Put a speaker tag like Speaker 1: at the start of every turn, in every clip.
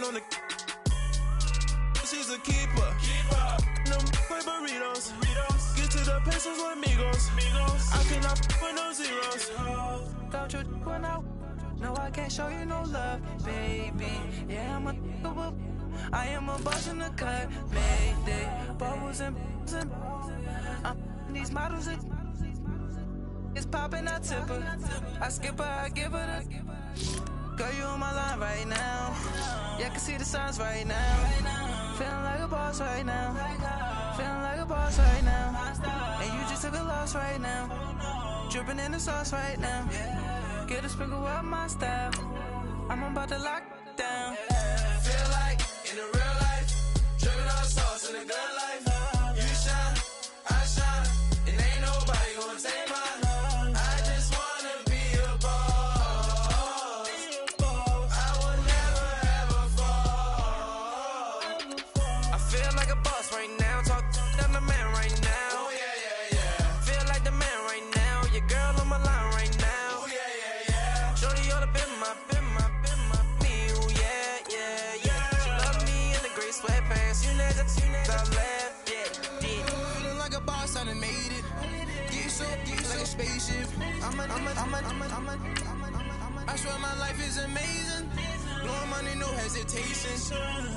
Speaker 1: on the. She's a keeper. No play burritos. Get to the pesos with amigos. I cannot with no zeros.
Speaker 2: Don't you run out? No, I can't show you no love, baby. Yeah, I am a boss in the cut, mayday. Bubbles and these models, it's popping, I tip her. I skip her, I give her the. Girl, you on my line right now. Yeah, I can see the signs right now. Feeling like a boss right now. Feeling like a boss right now. And you just took a loss right now. Dripping in the sauce right now. Get a sprinkle up my style. I'm about to lock down.
Speaker 1: Feel like in the real life, dripping on sauce in the good life. You shine, I shine, and ain't nobody gonna take mine. I just wanna be a boss. I will never ever fall.
Speaker 2: I feel like a boss right now. Talk to the man right now.
Speaker 1: Oh yeah.
Speaker 2: Feel like the man right now. Your girl on my line right now.
Speaker 1: Oh yeah.
Speaker 2: Shorty all up in my meal. Yeah. She love me in the gray sweatpants. You never left. Yeah.
Speaker 3: Feeling like a boss, I done made it. Get so like a spaceship. I swear my life is amazing. Blowing money, no hesitation.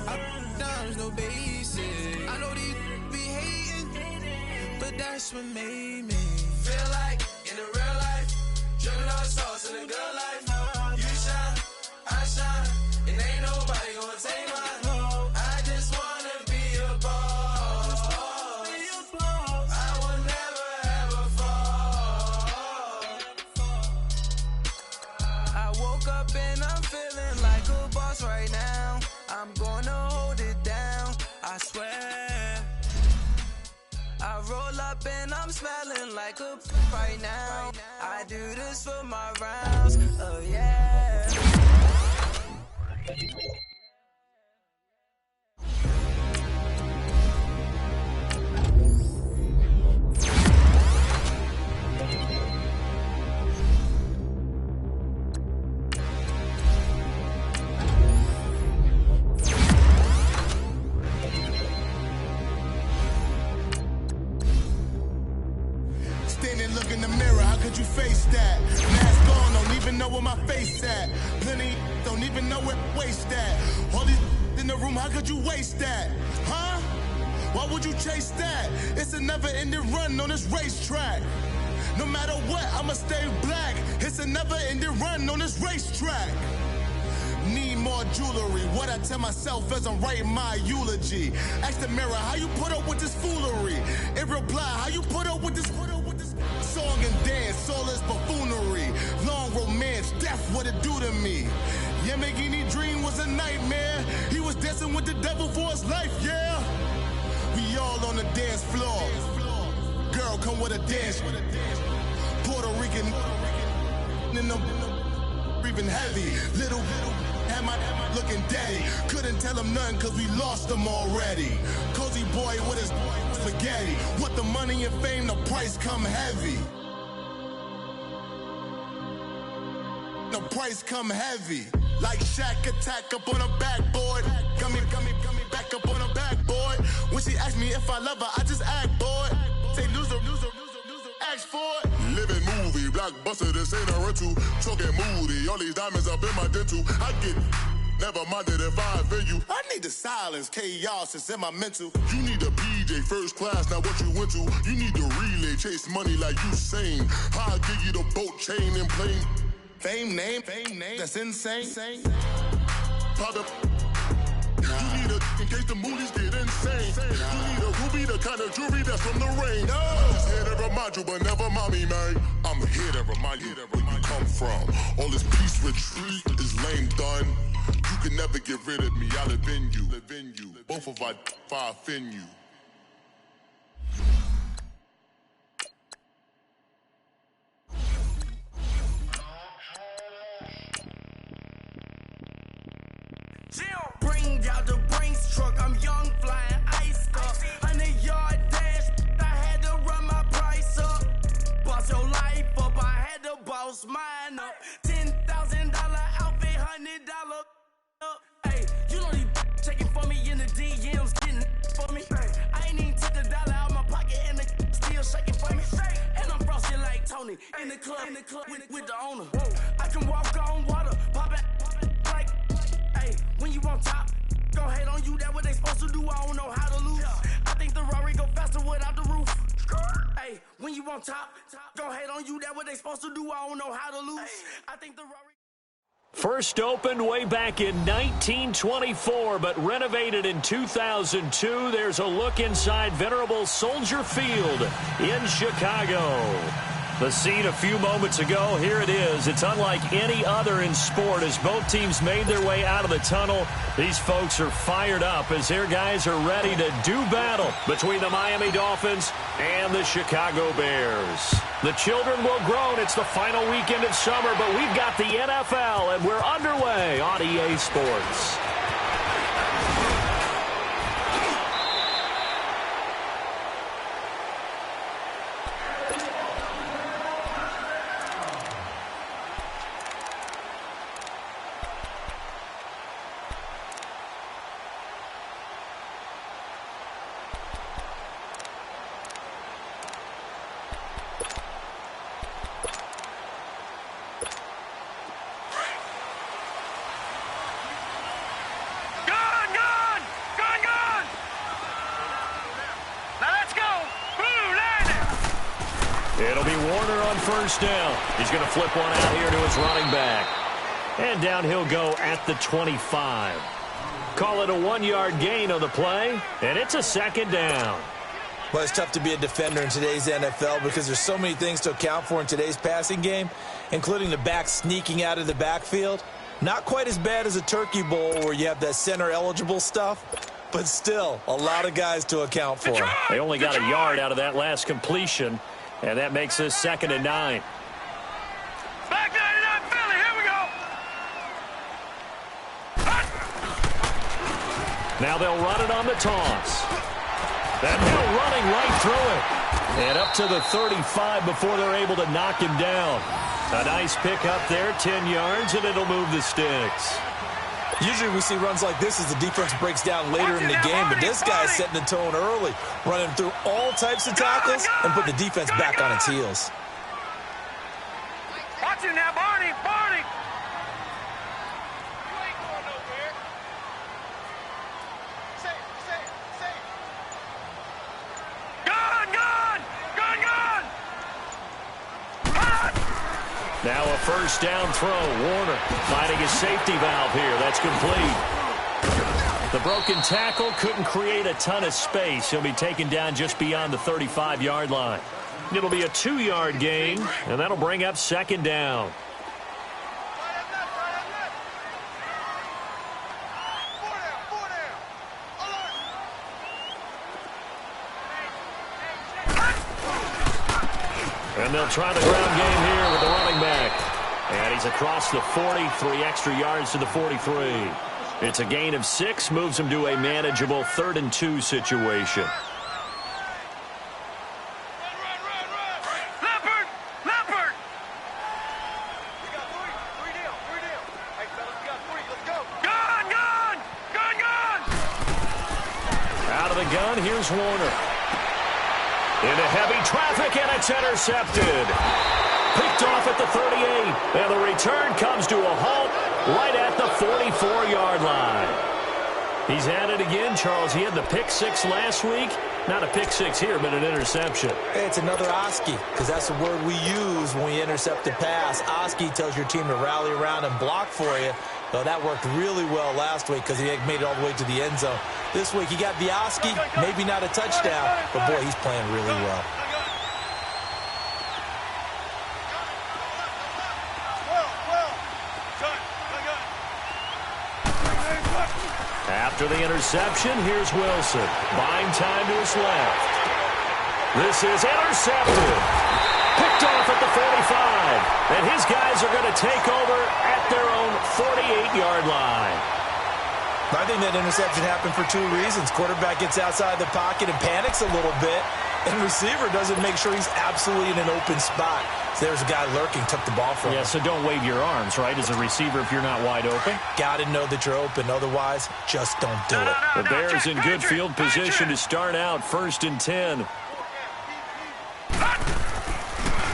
Speaker 3: Up, downs, no basic. I know these be hating, but that's what made me.
Speaker 1: Feel like in the real life, dripping on sauce in the good life. You shine, I shine, and ain't nobody gonna take mine. I just wanna be a boss. I will never ever fall.
Speaker 2: I woke up and I'm feeling like a boss right now. I'm gonna hold it down, I swear. I roll up and I'm smelling like a right now. I do this for my rounds, oh yeah.
Speaker 4: Standing, look in the mirror, how could you face that? Mask on, don't even know where my face at. Plenty, don't even know where waste at. All these in the room, how could you waste that? Huh? Why would you chase that? It's a never-ending run on this racetrack. No matter what, I'ma stay black. It's a never-ending run on this racetrack. Need more jewelry. What I tell myself as I'm writing my eulogy. Ask the mirror, how you put up with this foolery? In reply, how you put up with this song and dance, all this buffoonery. Long romance, death, what it do to me? Yamagini dream was a nightmare. He was dancing with the devil for his life, yeah. We all on the dance floor. Girl, come with a dance. Puerto Rican in the breathing heavy. Little had my looking daddy. Couldn't tell him nothing cause we lost him already. Cozy boy with his spaghetti. With the money and fame, the price come heavy. The price come heavy. Like Shaq attack up on a backboard. Gummy, back up on a backboard. When she asked me if I love her, I just act bored. Say loser, ask for it. Living movie, blockbuster, this ain't a rental. Talking moody, all these diamonds up in my dental. I get never minded if I offend you. I need the silence, chaos, it's in my mental. You need a PJ, first class, not what you went to. You need the relay, chase money like you sane. I'll give you the boat, chain, and plane. Fame name, that's insane. Pop up. You need a, in case the movies get insane. You need a ruby, the kind of jewelry that's from the rain. I'm just here to remind you, but never mommy, man. I'm here to remind you where you come from. All this peace retreat is lame done. You can never get rid of me, I live in you. Both of our I offend you.
Speaker 2: Bring out the Brinks truck, I'm young, flying ice up. 100-yard dash, I had to run my price up. Boss your life up, I had to boss mine up. $10,000 outfit, $100 up. Hey, you know these
Speaker 5: the DMs getting for me. I ain't even took a dollar out my pocket and the still shaking for me. And I'm frosted like Tony in the club with the owner. I can walk on water, pop it like, hey, when you on top, gon' hate on you, that what they supposed to do, I don't know how to lose. I think the Rari go faster without the roof. Hey, when you on top, gon' hate on you, that what they supposed to do, I don't know how to lose. I think the Rari...
Speaker 6: First opened way back in 1924, but renovated in 2002. There's a look inside venerable Soldier Field in Chicago. The scene a few moments ago, here it is. It's unlike any other in sport as both teams made their way out of the tunnel. These folks are fired up as their guys are ready to do battle between the Miami Dolphins and the Chicago Bears. The children will groan. It's the final weekend of summer, but we've got the NFL, and we're underway on EA Sports. It'll be Warner on first down. He's going to flip one out here to his running back. And down he'll go at the 25. Call it a 1-yard gain on the play, and it's a second down.
Speaker 7: Well, it's tough to be a defender in today's NFL because there's so many things to account for in today's passing game, including the back sneaking out of the backfield. Not quite as bad as a Turkey Bowl where you have that center-eligible stuff, but still a lot of guys to account for.
Speaker 6: They only got a yard out of that last completion, and that makes this 2nd and 9.
Speaker 8: Back 99 Philly, here we go.
Speaker 6: Now they'll run it on the toss. And now running right through it. And up to the 35 before they're able to knock him down. A nice pick up there, 10 yards, and it'll move the sticks.
Speaker 7: Usually we see runs like this as the defense breaks down later in the game, but this guy's setting the tone early, running through all types of tackles and put the defense back on its heels.
Speaker 8: Watch it now, Barney, Barney.
Speaker 6: Now a first down throw. Warner finding his safety valve here. That's complete. The broken tackle couldn't create a ton of space. He'll be taken down just beyond the 35-yard line. It'll be a 2-yard gain, and that'll bring up 2nd down. And they'll try the ground game here with the running back. And he's across the 40, 3 extra yards to the 43. It's a gain of 6, moves him to a manageable 3rd and 2 situation.
Speaker 8: Leopard! Leopard! Gun! Gun! Gun! Gun!
Speaker 6: Out of the gun, here's Warner. Into heavy traffic, and it's intercepted. Picked off at the 38, and the return comes to a halt right at the 44-yard line. He's at it again, Charles. He had the pick 6 last week. Not a pick 6 here, but an interception.
Speaker 7: Hey, it's another Oski, because that's the word we use when we intercept a pass. Oski tells your team to rally around and block for you. Well, that worked really well last week because he made it all the way to the end zone. This week he got the Oski, maybe not a touchdown, but boy, he's playing really well.
Speaker 6: After the interception, here's Wilson. Buying time to his left. This is intercepted. Picked off at the 45. And his guys are going to take over at their own 48-yard line.
Speaker 7: I think that interception happened for 2 reasons. Quarterback gets outside the pocket and panics a little bit. And receiver doesn't make sure he's absolutely in an open spot. So there's a guy lurking, took the ball from him.
Speaker 6: Yeah, so don't wave your arms, right, as a receiver if you're not wide open.
Speaker 7: Got to know that you're open. Otherwise, just don't do it.
Speaker 6: The Bears in good field position to start out 1st and 10.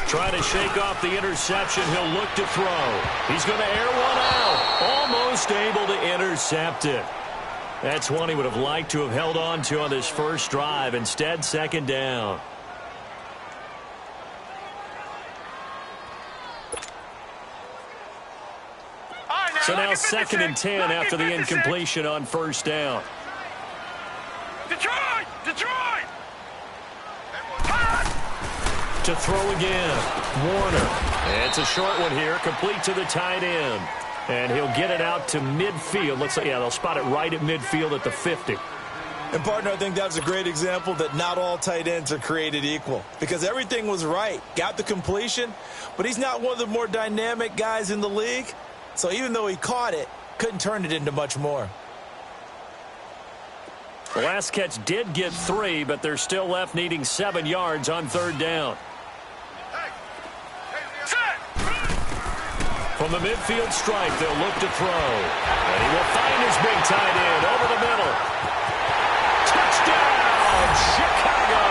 Speaker 6: Trying to shake off the interception. He'll look to throw. He's going to air one out. Almost able to intercept it. That's one he would have liked to have held on to on this first drive. Instead, 2nd down. So now 2nd and 10 after the incompletion on 1st down.
Speaker 8: Detroit! Detroit!
Speaker 6: To throw again. Warner. It's a short one here. Complete to the tight end. And he'll get it out to midfield. Looks like, yeah, they'll spot it right at midfield at the 50.
Speaker 7: And, partner, I think that's a great example that not all tight ends are created equal. Because everything was right. Got the completion. But he's not one of the more dynamic guys in the league. So even though he caught it, couldn't turn it into much more.
Speaker 6: The last catch did get 3, but they're still left needing 7 yards on 3rd down. From the midfield stripe, they'll look to throw. And he will find his big tight end over the middle. Touchdown, Chicago!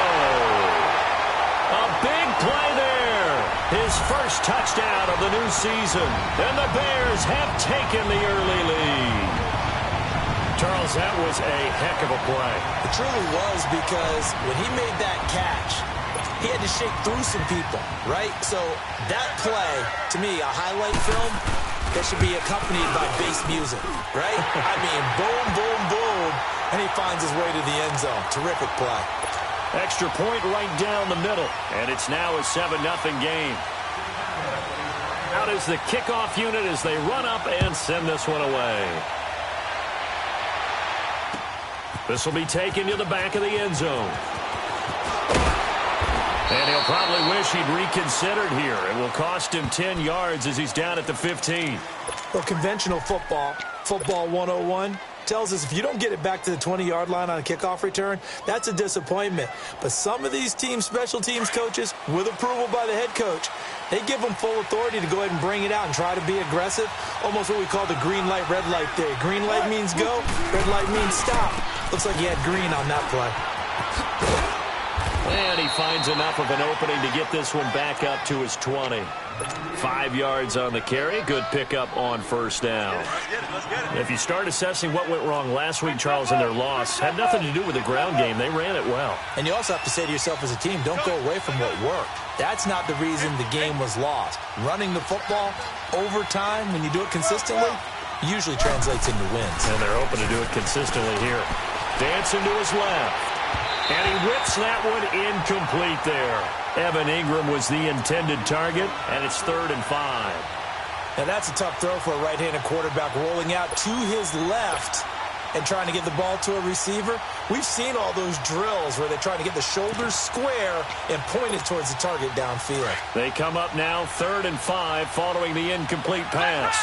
Speaker 6: A big play there. His first touchdown of the new season. And the Bears have taken the early lead. Charles, that was a heck of a play.
Speaker 7: It truly was, because when he made that catch, he had to shake through some people, right? So that play, to me, a highlight film that should be accompanied by bass music, right? I mean, boom, boom, boom, and he finds his way to the end zone. Terrific play.
Speaker 6: Extra point right down the middle, and it's now a 7-0 game. Out is the kickoff unit as they run up and send this one away. This will be taken to the back of the end zone. And he'll probably wish he'd reconsidered here. It will cost him 10 yards as he's down at the 15.
Speaker 7: Well, conventional football 101, tells us if you don't get it back to the 20-yard line on a kickoff return, that's a disappointment. But some of these teams, special teams coaches, with approval by the head coach, they give them full authority to go ahead and bring it out and try to be aggressive. Almost what we call the green light, red light theory. Green light means go, red light means stop. Looks like he had green on that play.
Speaker 6: And he finds enough of an opening to get this one back up to his 20. 5 yards on the carry. Good pickup on 1st down. If you start assessing what went wrong last week, Charles, in their loss, had nothing to do with the ground game. They ran it well.
Speaker 7: And you also have to say to yourself as a team, don't go away from what worked. That's not the reason the game was lost. Running the football over time, when you do it consistently, usually translates into wins.
Speaker 6: And they're open to do it consistently here. Dancing to his left. And he whips that one incomplete there. Evan Ingram was the intended target, and it's 3rd and 5.
Speaker 7: Now that's a tough throw for a right-handed quarterback, rolling out to his left and trying to get the ball to a receiver. We've seen all those drills where they're trying to get the shoulders square and point it towards the target downfield.
Speaker 6: They come up now 3rd and 5 following the incomplete pass.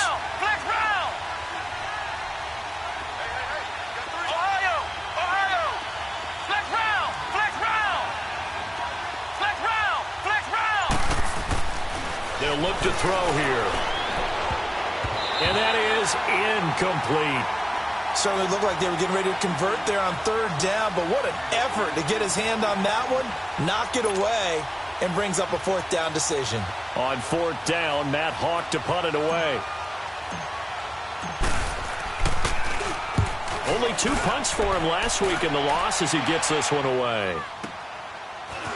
Speaker 6: They'll look to throw here. And that is incomplete.
Speaker 7: Certainly looked like they were getting ready to convert there on 3rd down, but what an effort to get his hand on that one, knock it away, and brings up a 4th down decision.
Speaker 6: On 4th down, Matt Hawk to punt it away. Only 2 punts for him last week in the loss as he gets this one away.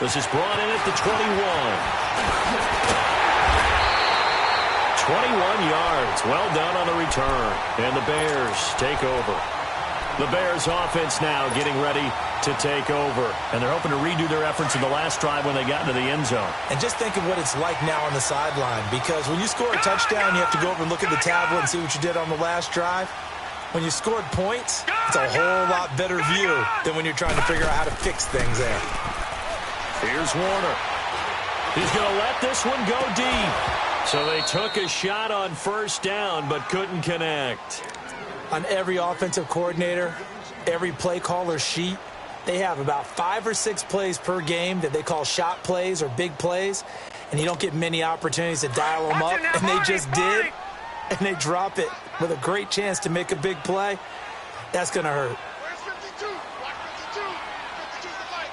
Speaker 6: This is brought in at the 21. 21 yards. Well done on the return. And the Bears take over. The Bears offense now getting ready to take over. And they're hoping to redo their efforts in the last drive when they got into the end zone.
Speaker 7: And just think of what it's like now on the sideline. Because when you score a touchdown, you have to go over and look at the tablet and see what you did on the last drive. When you scored points, it's a whole lot better view than when you're trying to figure out how to fix things there.
Speaker 6: Here's Warner. He's going to let this one go deep. So they took a shot on 1st down, but couldn't connect.
Speaker 7: On every offensive coordinator, every play caller sheet, they have about 5 or 6 plays per game that they call shot plays or big plays, and you don't get many opportunities to dial them up, and they just did, and they drop it with a great chance to make a big play. That's going to hurt.
Speaker 8: Where's 52? Watch 52. 52's the fight.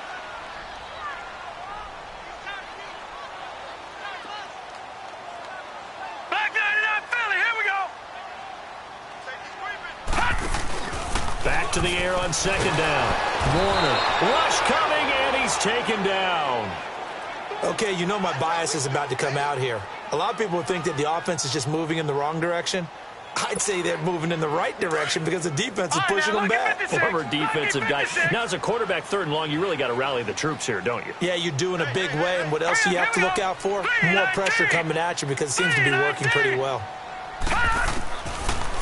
Speaker 8: Back 99 Philly, here we go.
Speaker 6: Back to the air on second down. Warner, rush coming, and he's taken down.
Speaker 7: Okay, you know my bias is about to come out here. A lot of people think that the offense is just moving in the wrong direction. I'd say they're moving in the right direction because the defense is pushing them back.
Speaker 6: Former defensive guy. Now, as a quarterback, 3rd and long, you really got to rally the troops here, don't you?
Speaker 7: Yeah, you do in a big way, and what else do you have to look out for? More pressure coming at you because it seems to be working pretty well.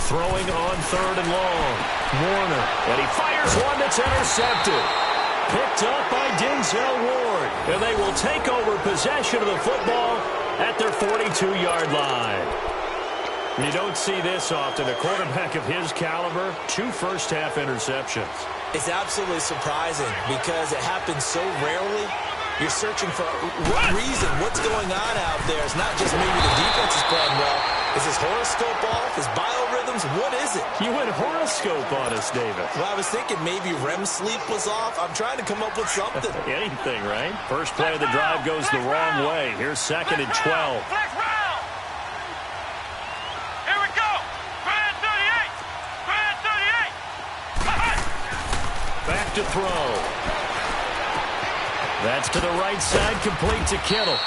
Speaker 6: Throwing on 3rd and long. Warner, and he fires one that's intercepted. Picked up by Denzel Ward, and they will take over possession of the football at their 42-yard line. You don't see this often. A quarterback of his caliber, 2 first-half interceptions.
Speaker 7: It's absolutely surprising because it happens so rarely. You're searching for what reason, what's going on out there. It's not just maybe the defense is playing well. Is his horoscope off? His biorhythms? What is it?
Speaker 6: You went horoscope on us, David.
Speaker 7: Well, I was thinking maybe REM sleep was off. I'm trying to come up with something.
Speaker 6: Anything, right? First play of the drive goes the wrong way. Here's 2nd and 12.
Speaker 8: Flex round. Here we go. Grand 38. Grand 38.
Speaker 6: Back to throw. That's to the right side, complete to Kittle.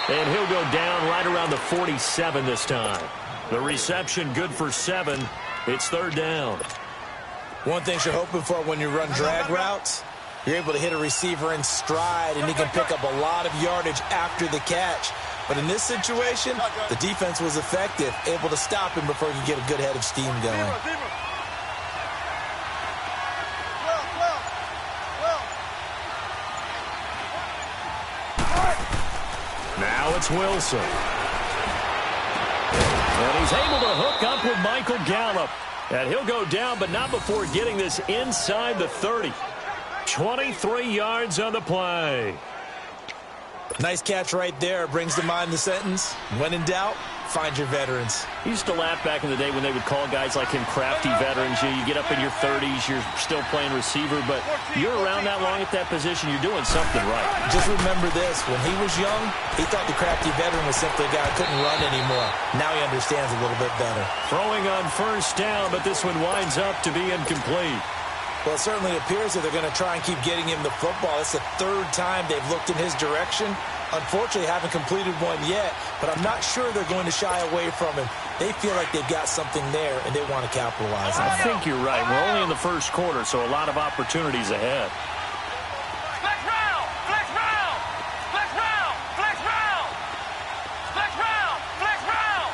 Speaker 6: And he'll go down right around the 47 this time. The reception good for 7. It's 3rd down.
Speaker 7: One thing you're hoping for when you run drag routes, you're able to hit a receiver in stride, and he can pick up a lot of yardage after the catch. But in this situation, the defense was effective, able to stop him before he could get a good head of steam going.
Speaker 6: Now it's Wilson. And he's able to hook up with Michael Gallup. And he'll go down, but not before getting this inside the 30. 23 yards on the play.
Speaker 7: Nice catch right there. Brings to mind the sentence, when in doubt, find your veterans.
Speaker 6: He used to laugh back in the day when they would call guys like him crafty veterans. You get up in your 30s, you're still playing receiver, but you're around that long at that position, you're doing something right.
Speaker 7: Just remember this, when he was young, he thought the crafty veteran was simply a guy who couldn't run anymore. Now he understands a little bit better.
Speaker 6: Throwing on 1st down, but this one winds up to be incomplete.
Speaker 7: Well, it certainly appears that they're going to try and keep getting him the football. It's the 3rd time they've looked in his direction. Unfortunately, haven't completed one yet, but I'm not sure they're going to shy away from him. They feel like they've got something there, and they want to capitalize on it.
Speaker 6: I think you're right. We're only in the 1st quarter, so a lot of opportunities ahead.
Speaker 8: Flex round. Flex round. Flex round. Flex round. Flex round. Flex round.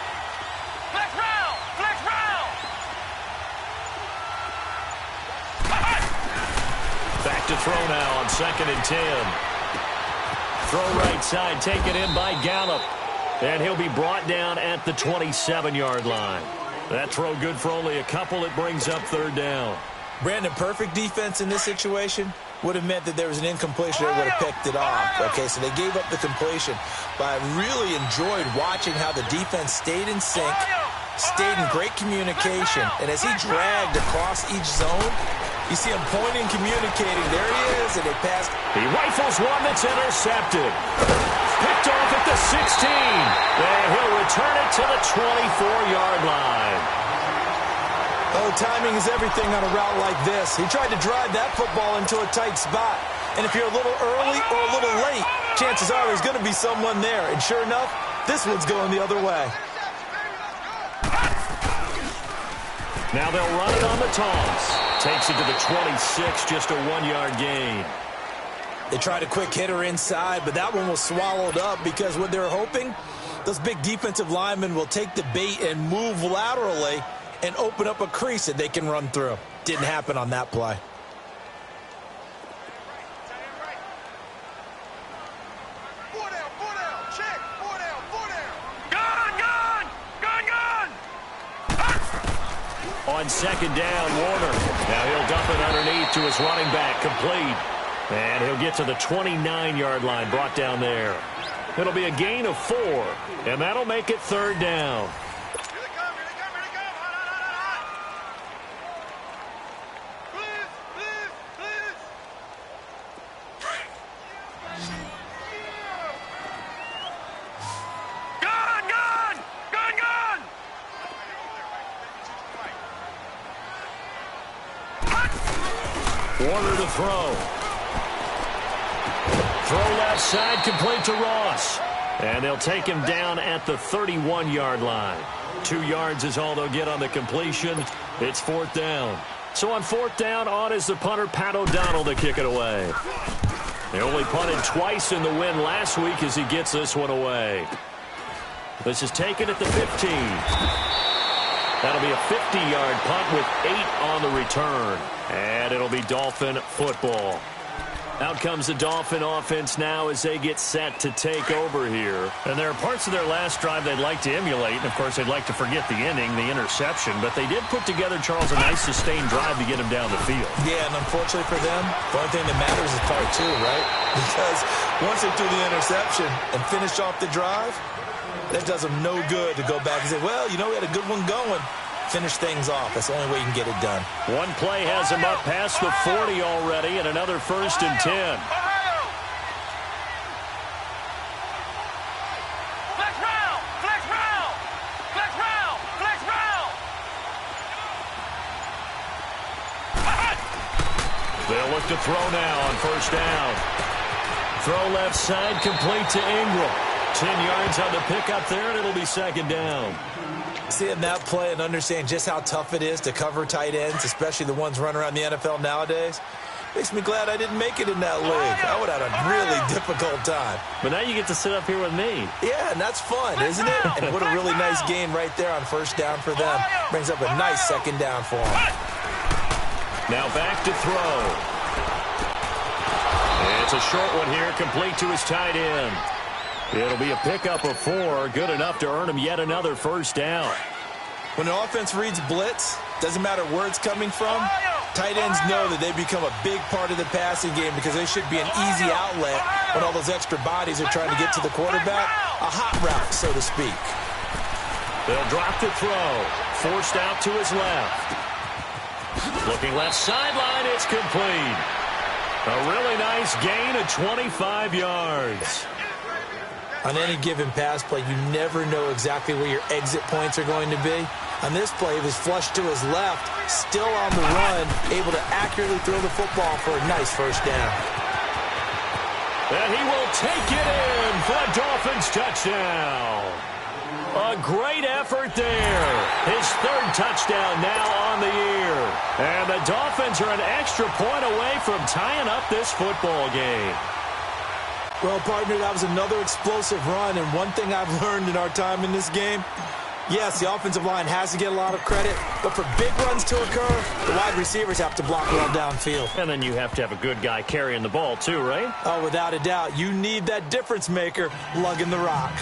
Speaker 8: Flex round. Flex round.
Speaker 6: Back to throw now on 2nd and 10. Throw right side, taken in by Gallup. And he'll be brought down at the 27-yard line. That throw good for only a couple. It brings up 3rd down.
Speaker 7: Brandon, perfect defense in this situation would have meant that there was an incompletion. They would have picked it off. Okay, so they gave up the completion. But I really enjoyed watching how the defense stayed in sync, stayed in great communication. And as he dragged across each zone, you see him pointing, communicating. There he is, and they passed.
Speaker 6: He rifles one that's intercepted. Picked off at the 16. And he'll return it to the 24-yard line.
Speaker 7: Oh, timing is everything on a route like this. He tried to drive that football into a tight spot. And if you're a little early or a little late, chances are there's going to be someone there. And sure enough, this one's going the other way.
Speaker 6: Now they'll run it on the toss. Takes it to the 26, just a 1-yard gain.
Speaker 7: They tried a quick hitter inside, but that one was swallowed up because what they're hoping, those big defensive linemen will take the bait and move laterally and open up a crease that they can run through. Didn't happen on that play.
Speaker 6: On 2nd down, Warner. Now he'll dump it underneath to his running back, complete. And he'll get to the 29-yard line, brought down there. It'll be a gain of 4, and that'll make it 3rd down. Warner to throw. Throw left side, complete to Ross. And they'll take him down at the 31-yard line. 2 yards is all they'll get on the completion. It's 4th down. So on 4th down, on is the punter, Pat O'Donnell, to kick it away. They only punted twice in the win last week as he gets this one away. This is taken at the 15. That'll be a 50-yard punt with 8 on the return. And it'll be Dolphin football. Out comes the Dolphin offense now as they get set to take over here. And there are parts of their last drive they'd like to emulate. And, of course, they'd like to forget the ending, the interception. But they did put together, Charles, a nice sustained drive to get him down the field.
Speaker 7: Yeah, and unfortunately for them, the only thing that matters is part 2, right? Because once they threw the interception and finished off the drive, that does them no good to go back and say, well, you know, we had a good one going. Finish things off. That's the only way you can get it done.
Speaker 6: One play has him up past the 40 already, and another 1st and 10.
Speaker 8: Flex round! Flex round! Flex round! Flex round!
Speaker 6: They'll look to throw now on 1st down. Throw left side, complete to Ingram. 10 yards on the pickup there, and it'll be 2nd down.
Speaker 7: Seeing that play and understand just how tough it is to cover tight ends, especially the ones running around the NFL nowadays, makes me glad I didn't make it in that league. I would have had a really difficult time.
Speaker 6: But now you get to sit up here with me.
Speaker 7: Yeah, and that's fun, isn't it? And what a really nice gain right there on 1st down for them. Brings up a nice 2nd down for them.
Speaker 6: Now back to throw. It's a short one here, complete to his tight end. It'll be a pickup of 4, good enough to earn him yet another 1st down.
Speaker 7: When an offense reads blitz, doesn't matter where it's coming from, tight ends know that they become a big part of the passing game because they should be an easy outlet when all those extra bodies are trying to get to the quarterback. A hot route, so to speak.
Speaker 6: They'll drop the throw. Forced out to his left. Looking left sideline, it's complete. A really nice gain of 25 yards.
Speaker 7: On any given pass play, you never know exactly where your exit points are going to be. On this play, he was flushed to his left, still on the run, able to accurately throw the football for a nice 1st down.
Speaker 6: And he will take it in for a Dolphins touchdown. A great effort there. His 3rd touchdown now on the year. And the Dolphins are an extra point away from tying up this football game.
Speaker 7: Well, partner, that was another explosive run, and one thing I've learned in our time in this game, yes, the offensive line has to get a lot of credit, but for big runs to occur, the wide receivers have to block well downfield.
Speaker 6: And then you have to have a good guy carrying the ball too, right?
Speaker 7: Oh, without a doubt. You need that difference maker lugging the rock.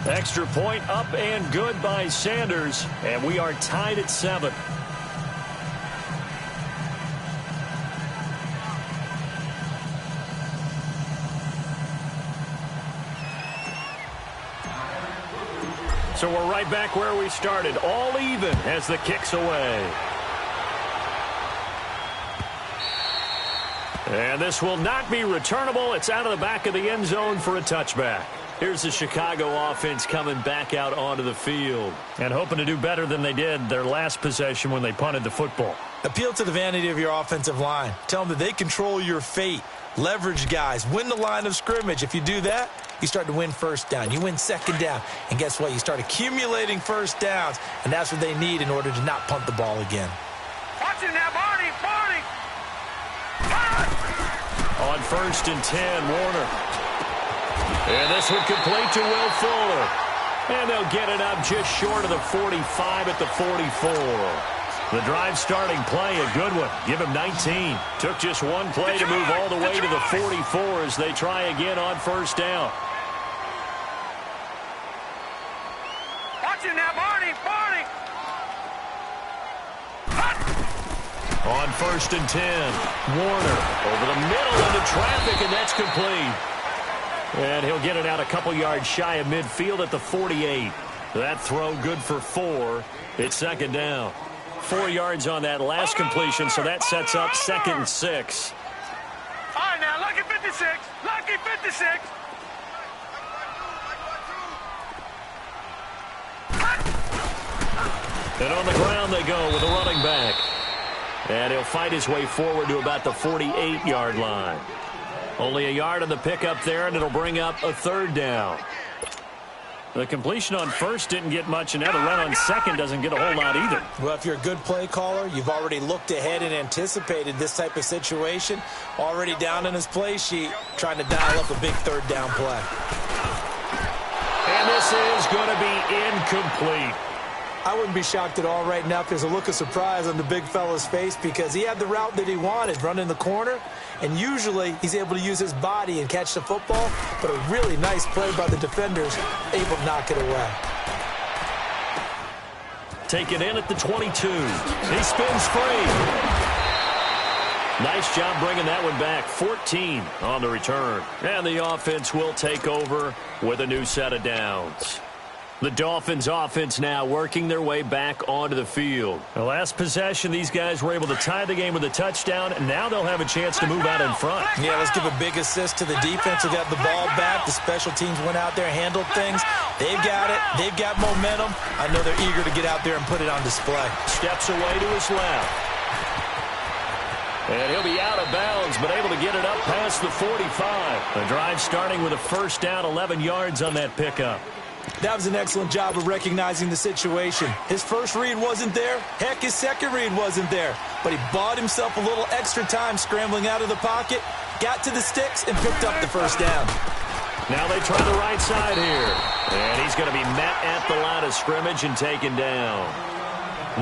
Speaker 6: Extra point up and good by Sanders, and we are tied at 7. So we're right back where we started, all even as the kick's away. And this will not be returnable. It's out of the back of the end zone for a touchback. Here's the Chicago offense coming back out onto the field and hoping to do better than they did their last possession when they punted the football.
Speaker 7: Appeal to the vanity of your offensive line. Tell them that they control your fate. Leverage guys. Win the line of scrimmage. If you do that, you start to win 1st down. You win 2nd down. And guess what? You start accumulating 1st downs. And that's what they need in order to not punt the ball again.
Speaker 8: Watch it now, Barney! Barney!
Speaker 6: On 1st and 10, Warner. And this one complete to Will Fuller. And they'll get it up just short of the 45 at the 44. The drive starting play, a good one. Give him 19. Took just one play to move all the way to the 44 as they try again on 1st down. Watch it now, Barney! Barney! On 1st and 10, Warner over the middle into traffic, and that's complete. And he'll get it out a couple yards shy of midfield at the 48. That throw good for 4. It's second down. 4 yards on that last completion, so that sets up 2nd and 6.
Speaker 8: All right, now, lucky 56. Lucky 56.
Speaker 6: And on the ground they go with a running back. And he'll fight his way forward to about the 48-yard line. Only a yard on the pickup there, and it'll bring up a 3rd down. The completion on 1st didn't get much, and now the run on 2nd doesn't get a whole lot either.
Speaker 7: Well, if you're a good play caller, you've already looked ahead and anticipated this type of situation. Already down in his play sheet, trying to dial up a big 3rd down play.
Speaker 6: And this is going to be incomplete.
Speaker 7: I wouldn't be shocked at all right now if there's a look of surprise on the big fella's face, because he had the route that he wanted, running the corner, and usually he's able to use his body and catch the football, but a really nice play by the defenders, able to knock it away.
Speaker 6: Take it in at the 22. He spins free. Nice job bringing that one back. 14 on the return. And the offense will take over with a new set of downs. The Dolphins offense now working their way back onto the field. The last possession, these guys were able to tie the game with a touchdown, and now they'll have a chance to move out in front.
Speaker 7: Yeah, let's give a big assist to the defense who got the ball back. The special teams went out there, handled things. They've got it. They've got momentum. I know they're eager to get out there and put it on display.
Speaker 6: Steps away to his left. And he'll be out of bounds, but able to get it up past the 45. The drive starting with a 1st down, 11 yards on that pickup.
Speaker 7: That was an excellent job of recognizing the situation. His first read wasn't there. Heck, his second read wasn't there. But he bought himself a little extra time scrambling out of the pocket, got to the sticks, and picked up the 1st down.
Speaker 6: Now they try the right side here. And he's going to be met at the line of scrimmage and taken down.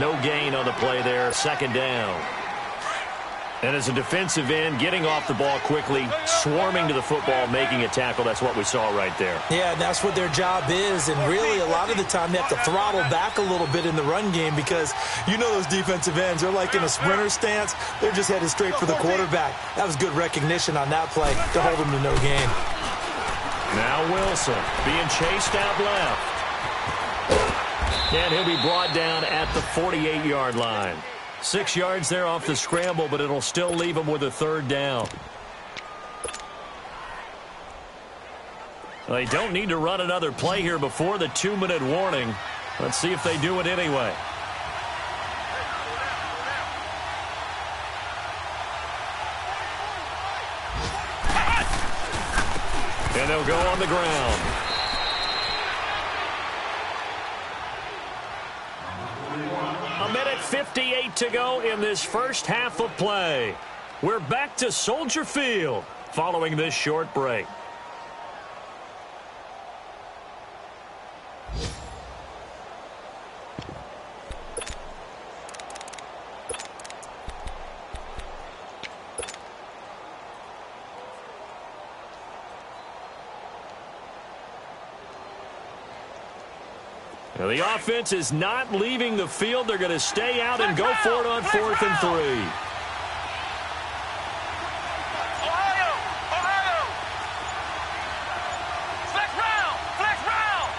Speaker 6: No gain on the play there. 2nd down. And as a defensive end, getting off the ball quickly, swarming to the football, making a tackle, that's what we saw right there.
Speaker 7: Yeah, and that's what their job is. And really, a lot of the time, they have to throttle back a little bit in the run game because you know those defensive ends, they're like in a sprinter stance. They're just headed straight for the quarterback. That was good recognition on that play to hold them to no gain.
Speaker 6: Now Wilson being chased out left. And he'll be brought down at the 48-yard line. 6 yards there off the scramble, but it'll still leave him with a 3rd down. They don't need to run another play here before the 2-minute warning. Let's see if they do it anyway. And they'll go on the ground. A minute 58 to go in this first half of play. We're back to Soldier Field following this short break. Now the offense is not leaving the field. They're going to stay out and go for it on 4th and 3.
Speaker 8: Ohio! Ohio! Flex round! Flex round!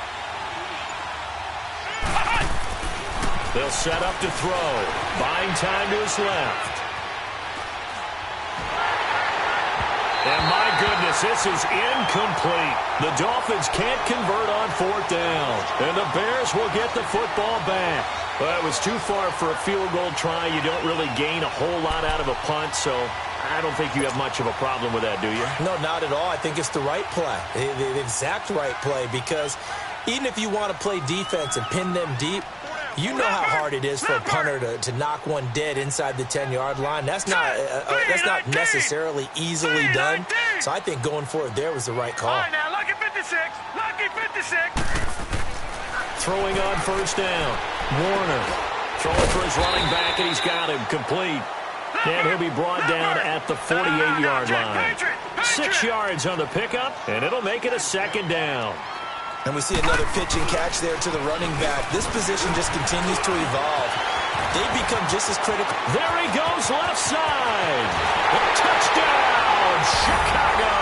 Speaker 6: They'll set up to throw. Buying time to his left. And my goodness, this is incomplete. The Dolphins can't convert on 4th down. And the Bears will get the football back. Well, it was too far for a field goal try. You don't really gain a whole lot out of a punt, so I don't think you have much of a problem with that, do you?
Speaker 7: No, not at all. I think it's the right play, the exact right play, because even if you want to play defense and pin them deep, you know how hard it is for a punter to knock one dead inside the 10-yard line. That's not necessarily easily done. So I think going for it there was the right call.
Speaker 8: All right, now, lucky 56. Lucky 56.
Speaker 6: Throwing on 1st down. Warner throwing for his running back, and he's got him complete. And he'll be brought down at the 48-yard line. 6 yards on the pickup, and it'll make it a 2nd down.
Speaker 7: And we see another pitch and catch there to the running back. This position just continues to evolve. They've become just as critical.
Speaker 6: There he goes, left side. Touchdown, Chicago.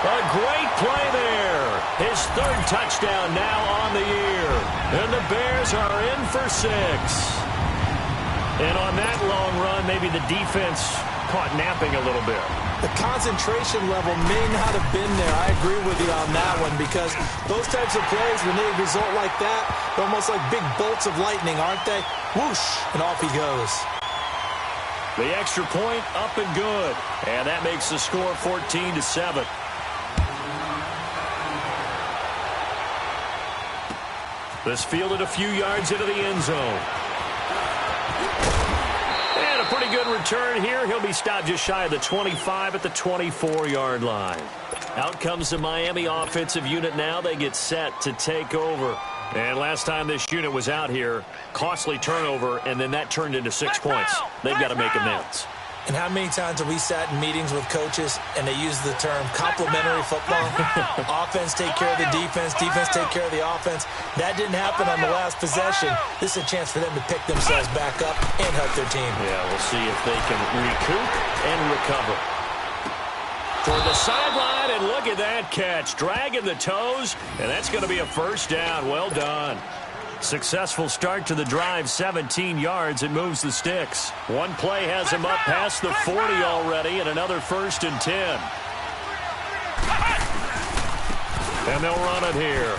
Speaker 6: A great play there. His third touchdown now on the year. And the Bears are in for 6. And on that long run, maybe the defense caught napping a little bit.
Speaker 7: The concentration level may not have been there. I agree with you on that one, because those types of plays, when they result like that, they're almost like big bolts of lightning, aren't they? Whoosh, and off he goes.
Speaker 6: The extra point up and good. And that makes the score 14-7. This fielded a few yards into the end zone. And a pretty good return here. He'll be stopped just shy of the 25 at the 24-yard line. Out comes the Miami offensive unit now. They get set to take over. And last time this unit was out here, costly turnover, and then that turned into 6 points. They've got to make amends.
Speaker 7: And how many times have we sat in meetings with coaches and they use the term complementary football? Offense take care of the defense, defense take care of the offense. That didn't happen on the last possession. This is a chance for them to pick themselves back up and help their team.
Speaker 6: Yeah, we'll see if they can recoup and recover. Toward the sideline, and look at that catch. Dragging the toes, and that's going to be a first down. Well done. Successful start to the drive, 17 yards. It moves the sticks. One play has him up past the 40 already, and another 1st and 10. And they'll run it here.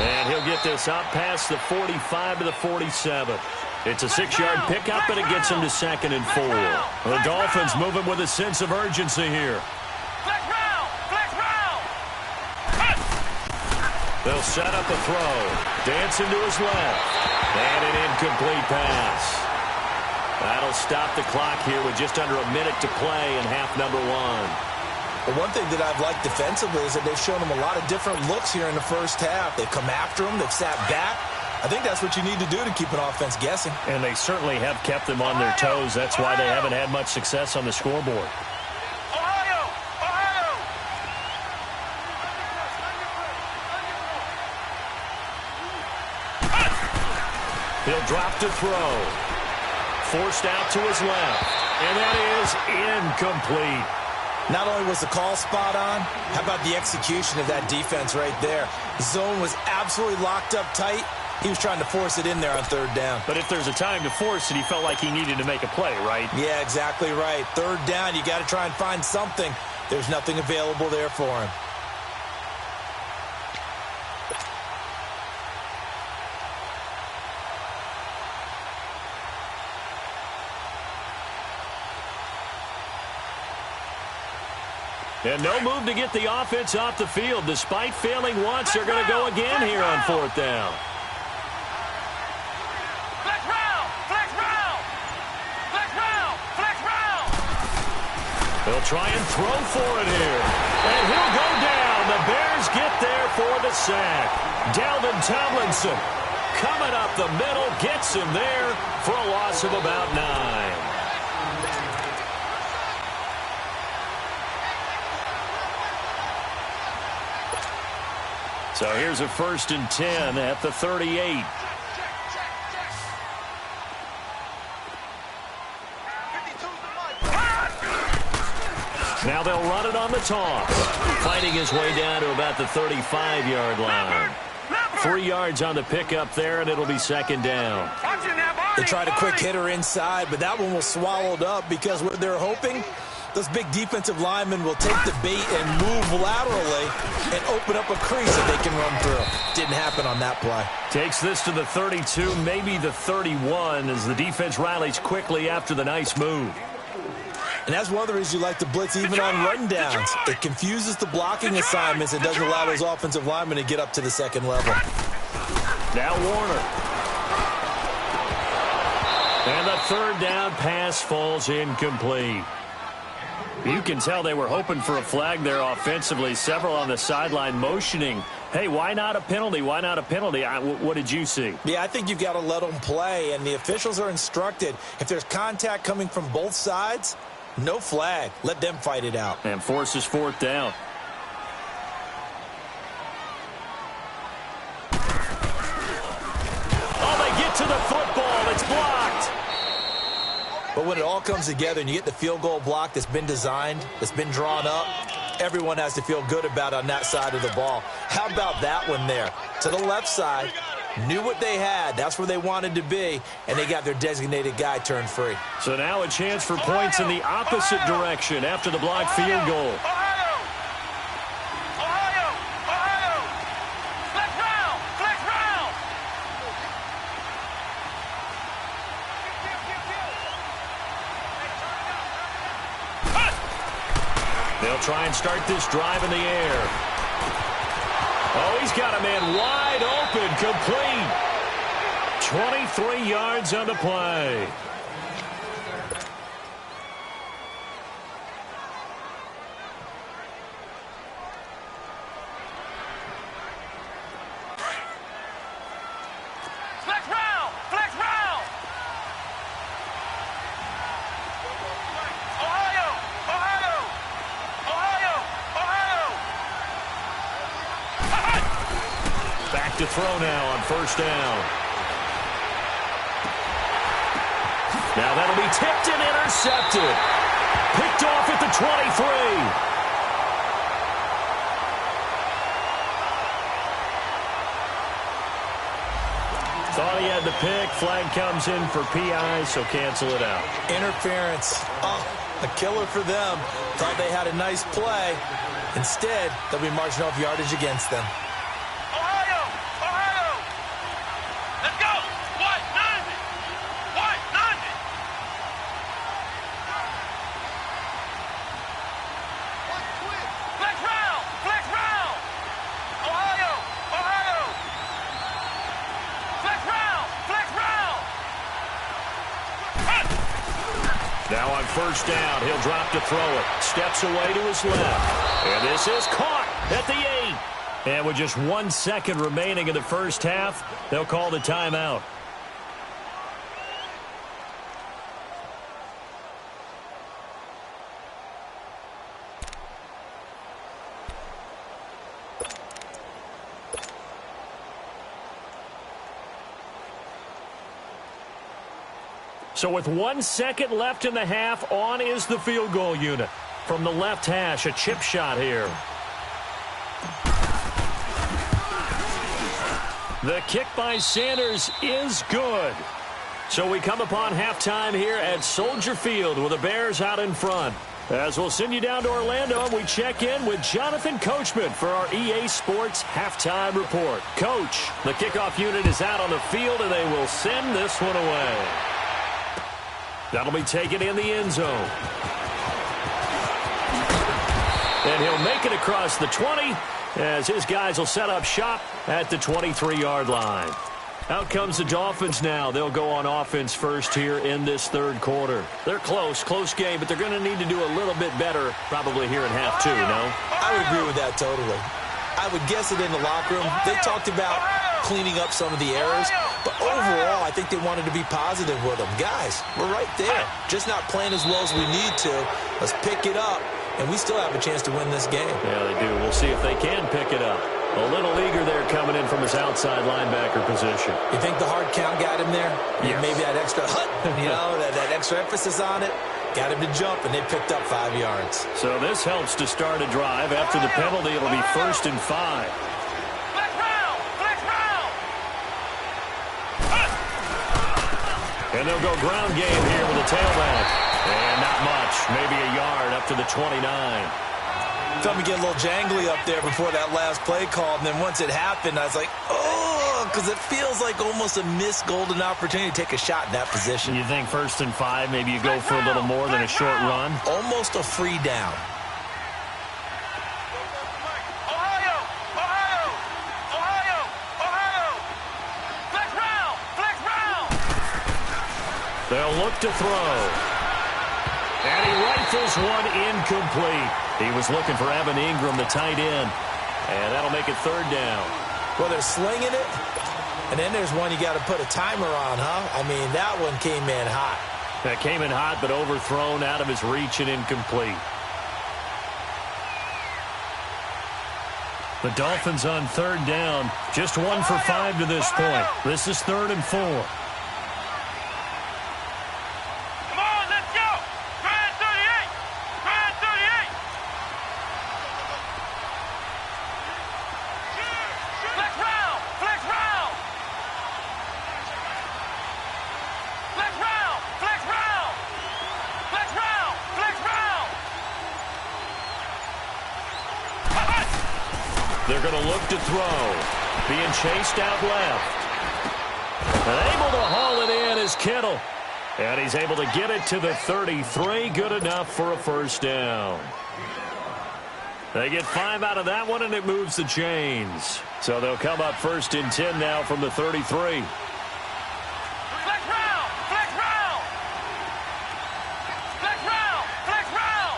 Speaker 6: And he'll get this up past the 45 to the 47. It's a 6-yard pickup, and it gets him to 2nd and 4. The Dolphins moving with a sense of urgency here. They'll set up a throw. Dancing to his left. And an incomplete pass. That'll stop the clock here with just under a minute to play in half number 1.
Speaker 7: Well, one thing that I've liked defensively is that they've shown them a lot of different looks here in the first half. They've come after them. They've sat back. I think that's what you need to do to keep an offense guessing.
Speaker 6: And they certainly have kept them on their toes. That's why they haven't had much success on the scoreboard. He'll drop to throw. Forced out to his left. And that is incomplete.
Speaker 7: Not only was the call spot on, how about the execution of that defense right there? The zone was absolutely locked up tight. He was trying to force it in there on 3rd down.
Speaker 6: But if there's a time to force it, he felt like he needed to make a play, right?
Speaker 7: Yeah, exactly right. 3rd down, you got to try and find something. There's nothing available there for him.
Speaker 6: And no move to get the offense off the field. Despite failing once, they're going to go again here on 4th down. They'll try and throw for it here. And he'll go down. The Bears get there for the sack. Dalvin Tomlinson coming up the middle, gets him there for a loss of about 9. So here's a 1st and 10 at the 38. Now they'll run it on the toss. Fighting his way down to about the 35-yard line. 3 yards on the pickup there, and it'll be 2nd down.
Speaker 7: They tried a quick hitter inside, but that one was swallowed up because what they're hoping, those big defensive linemen will take the bait and move laterally and open up a crease that they can run through. Didn't happen on that play.
Speaker 6: Takes this to the 32, maybe the 31, as the defense rallies quickly after the nice move.
Speaker 7: And that's one of the reasons you like to blitz even on run downs. It confuses the blocking assignments and doesn't allow those offensive linemen to get up to the 2nd level.
Speaker 6: Now Warner. And the 3rd down pass falls incomplete. You can tell they were hoping for a flag there offensively. Several on the sideline motioning, hey, why not a penalty? Why not a penalty? What did you see?
Speaker 7: Yeah, I think you've got to let them play, and the officials are instructed. If there's contact coming from both sides, no flag. Let them fight it out.
Speaker 6: And forces 4th down. Oh, they get to the football. blocked.
Speaker 7: But when it all comes together and you get the field goal block that's been designed, that's been drawn up, everyone has to feel good about on that side of the ball. How about that one there? To the left side, knew what they had. That's where they wanted to be, and they got their designated guy turned free.
Speaker 6: So now a chance for points in the opposite direction after the blocked field goal. They'll try and start this drive in the air. Oh, he's got a man wide open, complete. 23 yards on the play. To throw now on first down. Now that'll be tipped and intercepted. Picked off at the 23. Thought he had the pick. Flag comes in for PI, so cancel it out.
Speaker 7: Interference. Oh, a killer for them. Thought they had a nice play. Instead, they'll be marching off yardage against them.
Speaker 6: Now on first down, he'll drop to throw it. Steps away to his left. And this is caught at the 8. And with just 1 second remaining in the first half, they'll call the timeout. So with 1 second left in the half, on is the field goal unit. From the left hash, a chip shot here. The kick by Sanders is good. So we come upon halftime here at Soldier Field with the Bears out in front. As we'll send you down to Orlando, and we check in with Jonathan Coachman for our EA Sports Halftime Report. Coach, the kickoff unit is out on the field, and they will send this one away. That'll be taken in the end zone. And he'll make it across the 20 as his guys will set up shop at the 23-yard line. Out comes the Dolphins now. They'll go on offense first here in this third quarter. They're close game, but they're going to need to do a little bit better probably here in half two, no?
Speaker 7: I would agree with that totally. I would guess it in the locker room. They talked about cleaning up some of the errors, but overall, I think they wanted to be positive with them. Guys, we're right there. Just not playing as well as we need to. Let's pick it up, and we still have a chance to win this game.
Speaker 6: Yeah, they do. We'll see if they can pick it up. A little eager there coming in from his outside linebacker position.
Speaker 7: You think the hard count got him there?
Speaker 6: Yes.
Speaker 7: Maybe that extra that extra emphasis on it. Got him to jump, and they picked up 5 yards.
Speaker 6: So this helps to start a drive. After the penalty, it'll be 1st and 5. And they'll go ground game here with a tailback. And not much. Maybe a yard up to the 29.
Speaker 7: Felt me get a little jangly up there before that last play call. And then once it happened, I was like, oh, because it feels like almost a missed golden opportunity to take a shot in that position.
Speaker 6: You think 1st and 5, maybe you go for a little more than a short run?
Speaker 7: Almost a free down.
Speaker 6: They'll look to throw. And he rifles one incomplete. He was looking for Evan Ingram, the tight end. And that'll make it 3rd down.
Speaker 7: Well, they're slinging it. And then there's one you got to put a timer on, huh? I mean, that one came in hot.
Speaker 6: That came in hot, but overthrown, out of his reach and incomplete. The Dolphins on 3rd down. Just 1 for 5 to this point. This is 3rd and 4. They're going to look to throw. Being chased out left. And able to haul it in is Kittle. And he's able to get it to the 33. Good enough for a first down. They get 5 out of that one, and it moves the chains. So they'll come up 1st and 10 now from the 33.
Speaker 8: Flex round! Flex round! Flex round! Flex round!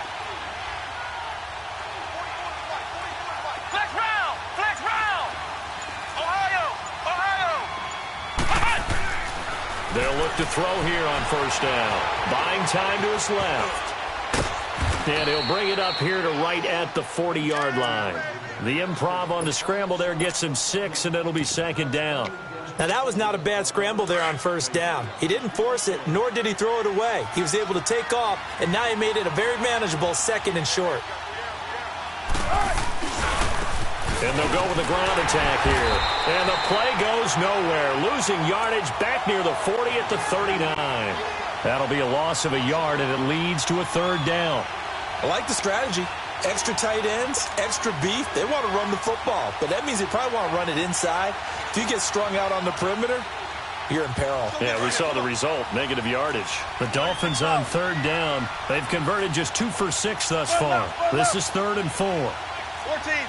Speaker 8: Flex round! Flex round! Ohio! Ohio!
Speaker 6: They'll look to throw here on first down. Buying time to his left. And he'll bring it up here to right at the 40-yard line. The improv on the scramble there gets him 6, and it'll be 2nd down.
Speaker 7: Now, that was not a bad scramble there on first down. He didn't force it, nor did he throw it away. He was able to take off, and now he made it a very manageable 2nd and short.
Speaker 6: And they'll go with a ground attack here. And the play goes nowhere. Losing yardage back near the 40 at the 39. That'll be a loss of a yard, and it leads to a 3rd down.
Speaker 7: I like the strategy. Extra tight ends, extra beef. They want to run the football, but that means they probably want to run it inside. If you get strung out on the perimeter, you're in peril.
Speaker 6: Yeah, we saw the result, negative yardage. The Dolphins on 3rd down. They've converted just 2 for 6 thus far. This is 3rd and 4.
Speaker 8: 14. 14.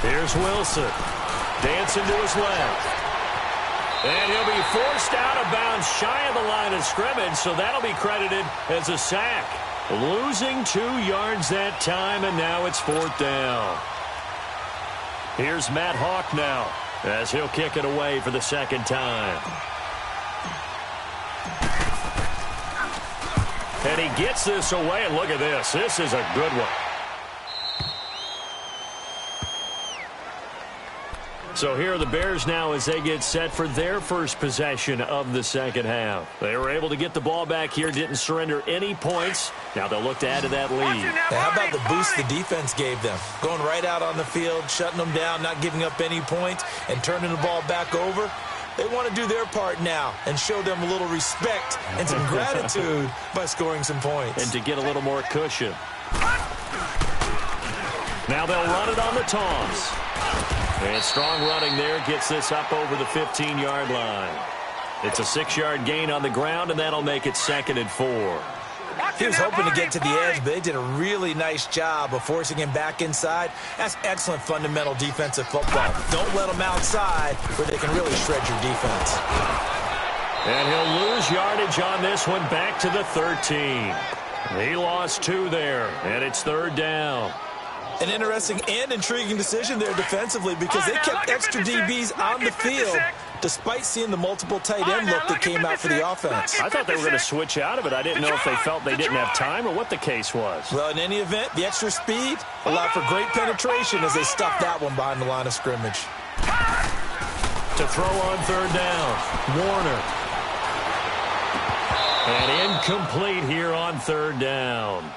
Speaker 6: Here's Wilson. Dancing to his left. And he'll be forced out of bounds shy of the line of scrimmage, so that'll be credited as a sack. Losing 2 yards that time, and now it's 4th down. Here's Matt Hawk now, as he'll kick it away for the 2nd time. And he gets this away, and look at this. This is a good one. So here are the Bears now as they get set for their first possession of the 2nd half. They were able to get the ball back here, didn't surrender any points. Now they'll look to add to that lead.
Speaker 7: How about the boost the defense gave them? Going right out on the field, shutting them down, not giving up any points, and turning the ball back over. They want to do their part now and show them a little respect and some gratitude by scoring some points.
Speaker 6: And to get a little more cushion. Now they'll run it on the toss. And strong running there gets this up over the 15-yard line. It's a 6-yard gain on the ground, and that'll make it 2nd and 4.
Speaker 7: He was hoping to get to the edge, but they did a really nice job of forcing him back inside. That's excellent fundamental defensive football. Don't let them outside where they can really shred your defense.
Speaker 6: And he'll lose yardage on this one back to the 13. He lost 2 there, and it's 3rd down.
Speaker 7: An interesting and intriguing decision there defensively because they kept extra DBs on the field despite seeing the multiple tight end look that came out for the offense.
Speaker 6: I thought they were going to switch out of it. I didn't know if they felt they didn't have time or what the case was.
Speaker 7: Well, in any event, the extra speed allowed for great penetration as they stuffed that one behind the line of scrimmage.
Speaker 6: To throw on 3rd down, Warner. And incomplete here on 3rd down.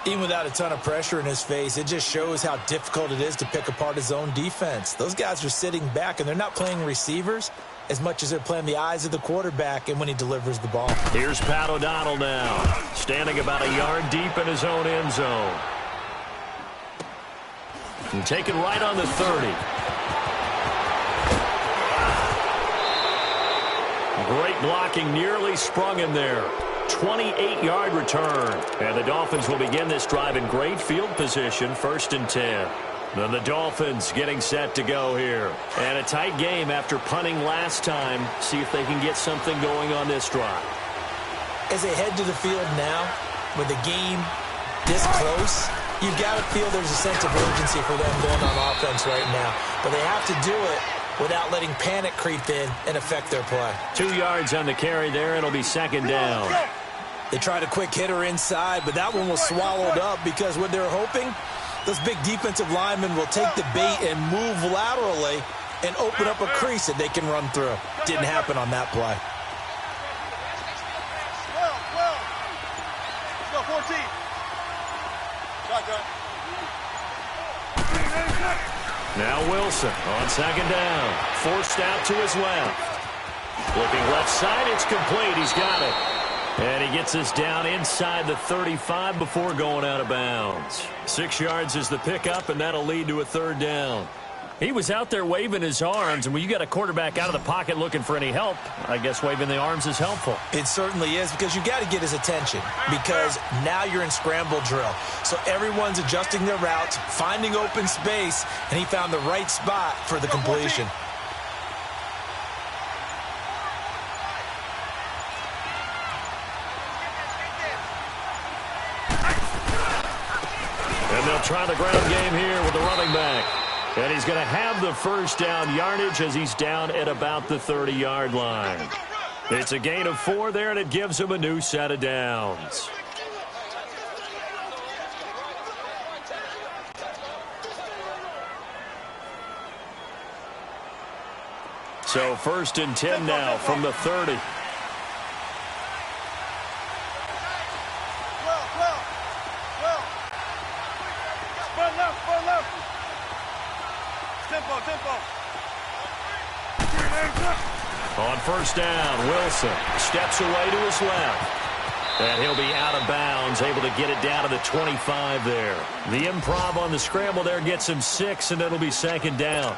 Speaker 7: Even without a ton of pressure in his face, it just shows how difficult it is to pick apart his own defense. Those guys are sitting back, and they're not playing receivers as much as they're playing the eyes of the quarterback and when he delivers the ball.
Speaker 6: Here's Pat O'Donnell now, standing about a yard deep in his own end zone. And taken right on the 30. Great blocking, nearly sprung him there. 28-yard return. And the Dolphins will begin this drive in great field position, 1st and 10. Then the Dolphins getting set to go here. And a tight game after punting last time. See if they can get something going on this drive.
Speaker 7: As they head to the field now, with the game this close, you've got to feel there's a sense of urgency for them going on offense right now. But they have to do it without letting panic creep in and affect their play.
Speaker 6: 2 yards on the carry there. It'll be 2nd down.
Speaker 7: They tried a quick hitter inside, but that one was swallowed up because what they're hoping, those big defensive linemen will take the bait and move laterally and open up a crease that they can run through. Didn't happen on that play.
Speaker 8: Let's go, 14.
Speaker 6: Now Wilson on second down. Forced out to his left. Looking left side, it's complete. He's got it. And he gets us down inside the 35 before going out of bounds. 6 yards is the pickup, and that'll lead to a third down. He was out there waving his arms, and when you got a quarterback out of the pocket looking for any help, I guess waving the arms is helpful.
Speaker 7: It certainly is, because you got to get his attention, because now you're in scramble drill. So everyone's adjusting their routes, finding open space, and he found the right spot for the completion.
Speaker 6: And they'll try the ground game here with the running back. And he's going to have the first down yardage as he's down at about the 30-yard line. It's a gain of 4 there, and it gives him a new set of downs. So 1st and 10 now from the 30. On 1st down, Wilson steps away to his left. And he'll be out of bounds, able to get it down to the 25 there. The improv on the scramble there gets him 6, and it'll be 2nd down.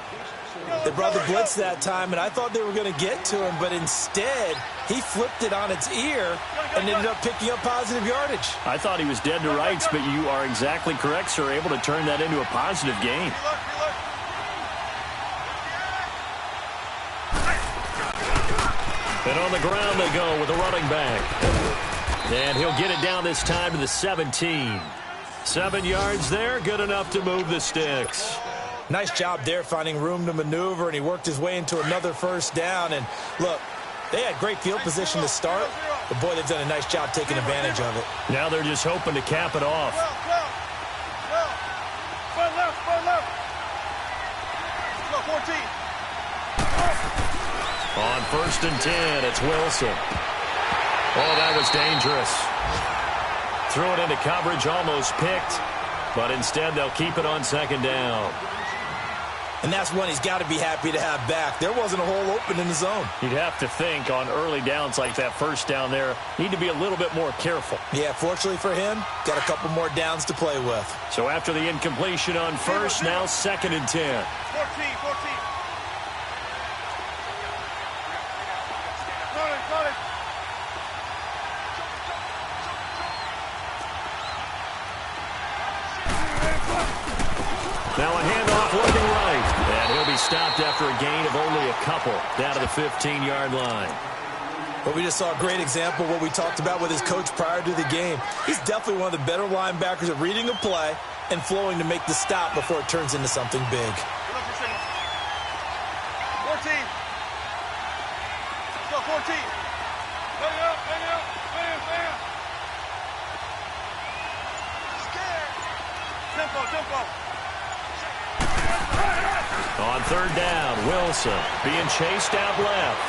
Speaker 7: They brought the blitz that time, and I thought they were going to get to him, but instead he flipped it on its ear and ended up picking up positive yardage.
Speaker 6: I thought he was dead to rights, but you are exactly correct, sir, able to turn that into a positive gain. And on the ground they go with the running back. And he'll get it down this time to the 17. 7 yards there, good enough to move the sticks.
Speaker 7: Nice job there finding room to maneuver, and he worked his way into another 1st down. And look, they had great field position to start, but boy, they've done a nice job taking advantage of it.
Speaker 6: Now they're just hoping to cap it off. On 1st and 10, it's Wilson. Oh, that was dangerous. Threw it into coverage, almost picked, but instead they'll keep it on 2nd down.
Speaker 7: And that's one he's got to be happy to have back. There wasn't a hole open in the zone.
Speaker 6: You'd have to think on early downs like that 1st down there, need to be a little bit more careful.
Speaker 7: Yeah, fortunately for him, got a couple more downs to play with.
Speaker 6: So after the incompletion on 1st, now 2nd and 10.
Speaker 8: 14.
Speaker 6: Now a handoff looking right. And he'll be stopped after a gain of only a couple down to the 15-yard line.
Speaker 7: But we just saw a great example of what we talked about with his coach prior to the game. He's definitely one of the better linebackers at reading a play and flowing to make the stop before it turns into something big.
Speaker 8: 14. Let's go, 14. Bang up. Bam. Tempo.
Speaker 6: On 3rd down, Wilson being chased out left.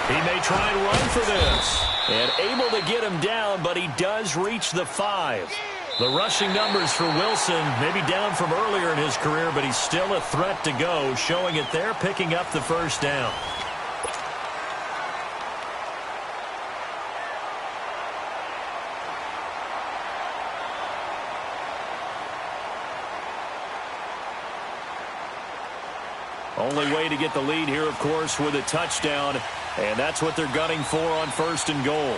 Speaker 6: He may try and run for this. And able to get him down, but he does reach the 5. The rushing numbers for Wilson maybe down from earlier in his career, but he's still a threat to go, showing it there, picking up the 1st down. Only way to get the lead here, of course, with a touchdown, and that's what they're gunning for on 1st and goal.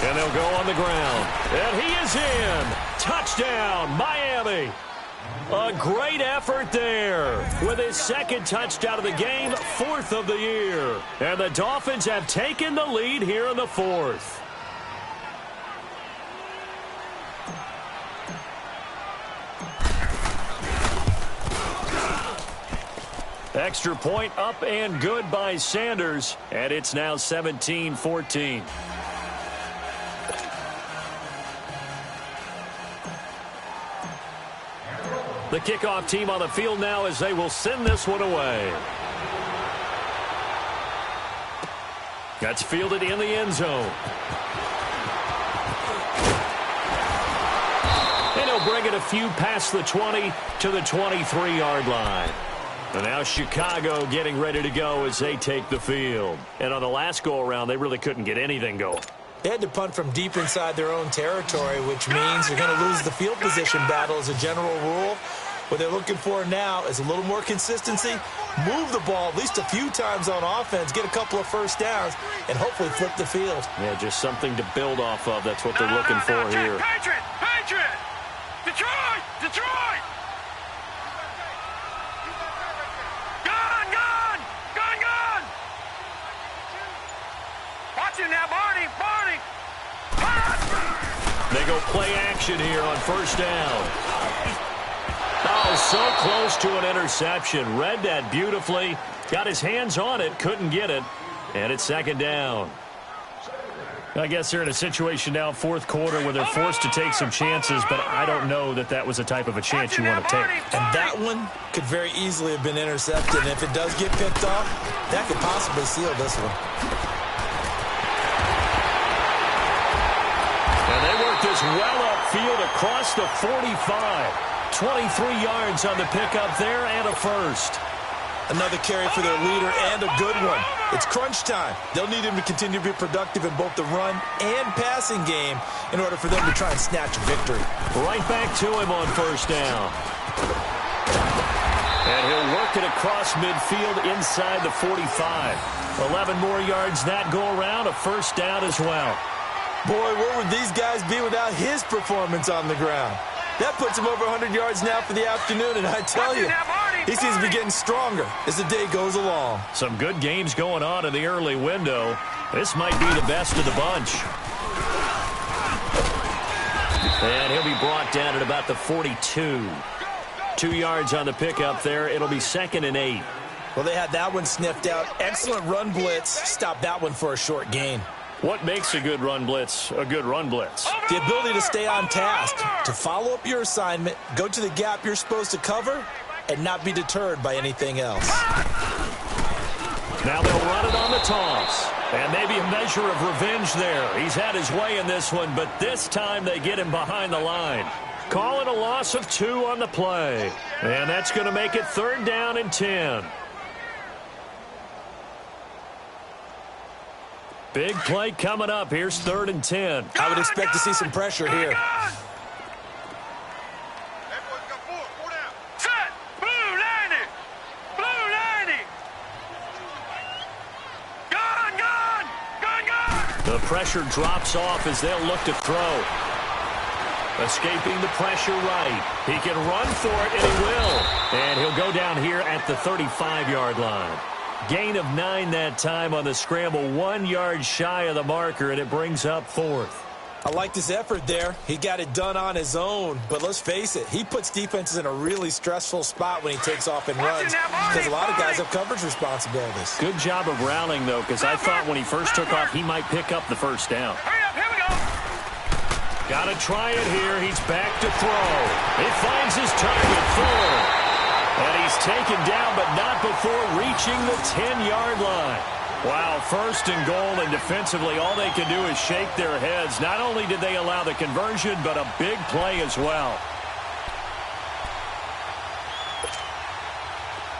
Speaker 6: And they'll go on the ground. And he is in. Touchdown, Miami. A great effort there with his 2nd touchdown of the game, 4th of the year. And the Dolphins have taken the lead here in the 4th. Extra point up and good by Sanders, and it's now 17-14. The kickoff team on the field now as they will send this one away. That's fielded in the end zone. And he'll bring it a few past the 20 to the 23-yard line. And now Chicago getting ready to go as they take the field. And on the last go-around, they really couldn't get anything going.
Speaker 7: They had to punt from deep inside their own territory, which means they're going to lose the field position battle as a general rule. What they're looking for now is a little more consistency, move the ball at least a few times on offense, get a couple of first downs, and hopefully flip the field.
Speaker 6: Yeah, just something to build off of. That's what they're looking for here.
Speaker 8: Patriot! Detroit! Gun! Watch him now, Barney!
Speaker 6: They go play action here on first down. Oh, so close to an interception. Read that beautifully. Got his hands on it, couldn't get it. And it's second down. I guess they're in a situation now, fourth quarter, where they're forced to take some chances, but I don't know that that was the type of a chance you want to take.
Speaker 7: And that one could very easily have been intercepted. And if it does get picked off, that could possibly seal this one.
Speaker 6: And they work this well upfield across the 45. 23 yards on the pickup there and a first.
Speaker 7: Another carry for their leader and a good one. It's crunch time. They'll need him to continue to be productive in both the run and passing game in order for them to try and snatch a victory.
Speaker 6: Right back to him on first down. And he'll work it across midfield inside the 45. 11 more yards that go around, a first down as well.
Speaker 7: Boy, where would these guys be without his performance on the ground? That puts him over 100 yards now for the afternoon, and I tell you, he seems to be getting stronger as the day goes along.
Speaker 6: Some good games going on in the early window. This might be the best of the bunch. And he'll be brought down at about the 42. 2 yards on the pickup there. It'll be 2nd and 8.
Speaker 7: Well, they had that one sniffed out. Excellent run blitz. Stop that one for a short gain.
Speaker 6: What makes a good run blitz a good run blitz?
Speaker 7: The ability to stay on task, to follow up your assignment, go to the gap you're supposed to cover, and not be deterred by anything else.
Speaker 6: Now they'll run it on the toss. And maybe a measure of revenge there. He's had his way in this one, but this time they get him behind the line. Call it a loss of 2 on the play. And that's going to make it 3rd down and 10. Big play coming up. Here's 3rd and 10.
Speaker 7: I would expect to see some pressure here.
Speaker 8: Set! Blue 90! Blue 90! Gun!
Speaker 6: The pressure drops off as they'll look to throw. Escaping the pressure right. He can run for it, and he will. And he'll go down here at the 35-yard line. Gain of 9 that time on the scramble, 1 yard shy of the marker, and it brings up 4th.
Speaker 7: I liked his effort there. He got it done on his own. But let's face it, he puts defenses in a really stressful spot when he takes off and runs because a lot of guys have coverage responsibilities.
Speaker 6: Good job of rallying, though, because I thought when he first took off, he might pick up the first down.
Speaker 8: Hurry up, here we go!
Speaker 6: Got to try it here. He's back to throw. He finds his target, Fuller. And he's taken down, but not before reaching the 10-yard line. Wow, 1st and goal, and defensively, all they can do is shake their heads. Not only did they allow the conversion, but a big play as well.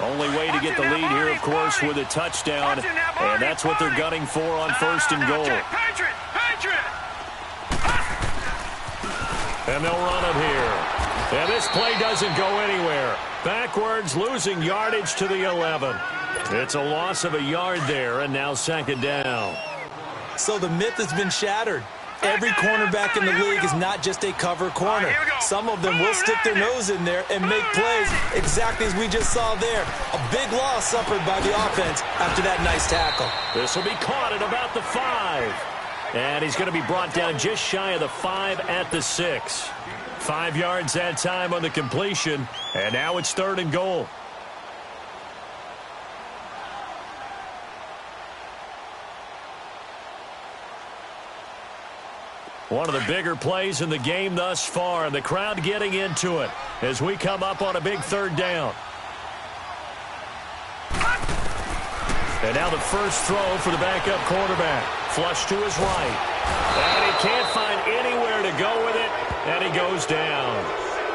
Speaker 6: Only way to get the lead here, of course, with a touchdown, and that's what they're gunning for on 1st and goal.
Speaker 8: Patriot!
Speaker 6: And they'll run it here. And this play doesn't go anywhere. Backwards, losing yardage to the 11. It's a loss of a yard there, and now 2nd down.
Speaker 7: So the myth has been shattered. Every cornerback in the league is not just a cover corner. Some of them will stick their nose in there and make plays exactly as we just saw there. A big loss suffered by the offense after that nice tackle.
Speaker 6: This will be caught at about the 5. And he's going to be brought down just shy of the 5 at the 6. 5 yards that time on the completion, and now it's 3rd and goal. One of the bigger plays in the game thus far, and the crowd getting into it as we come up on a big 3rd down. And now the first throw for the backup quarterback. Flush to his right. And he can't find anywhere to go with it, and he goes down.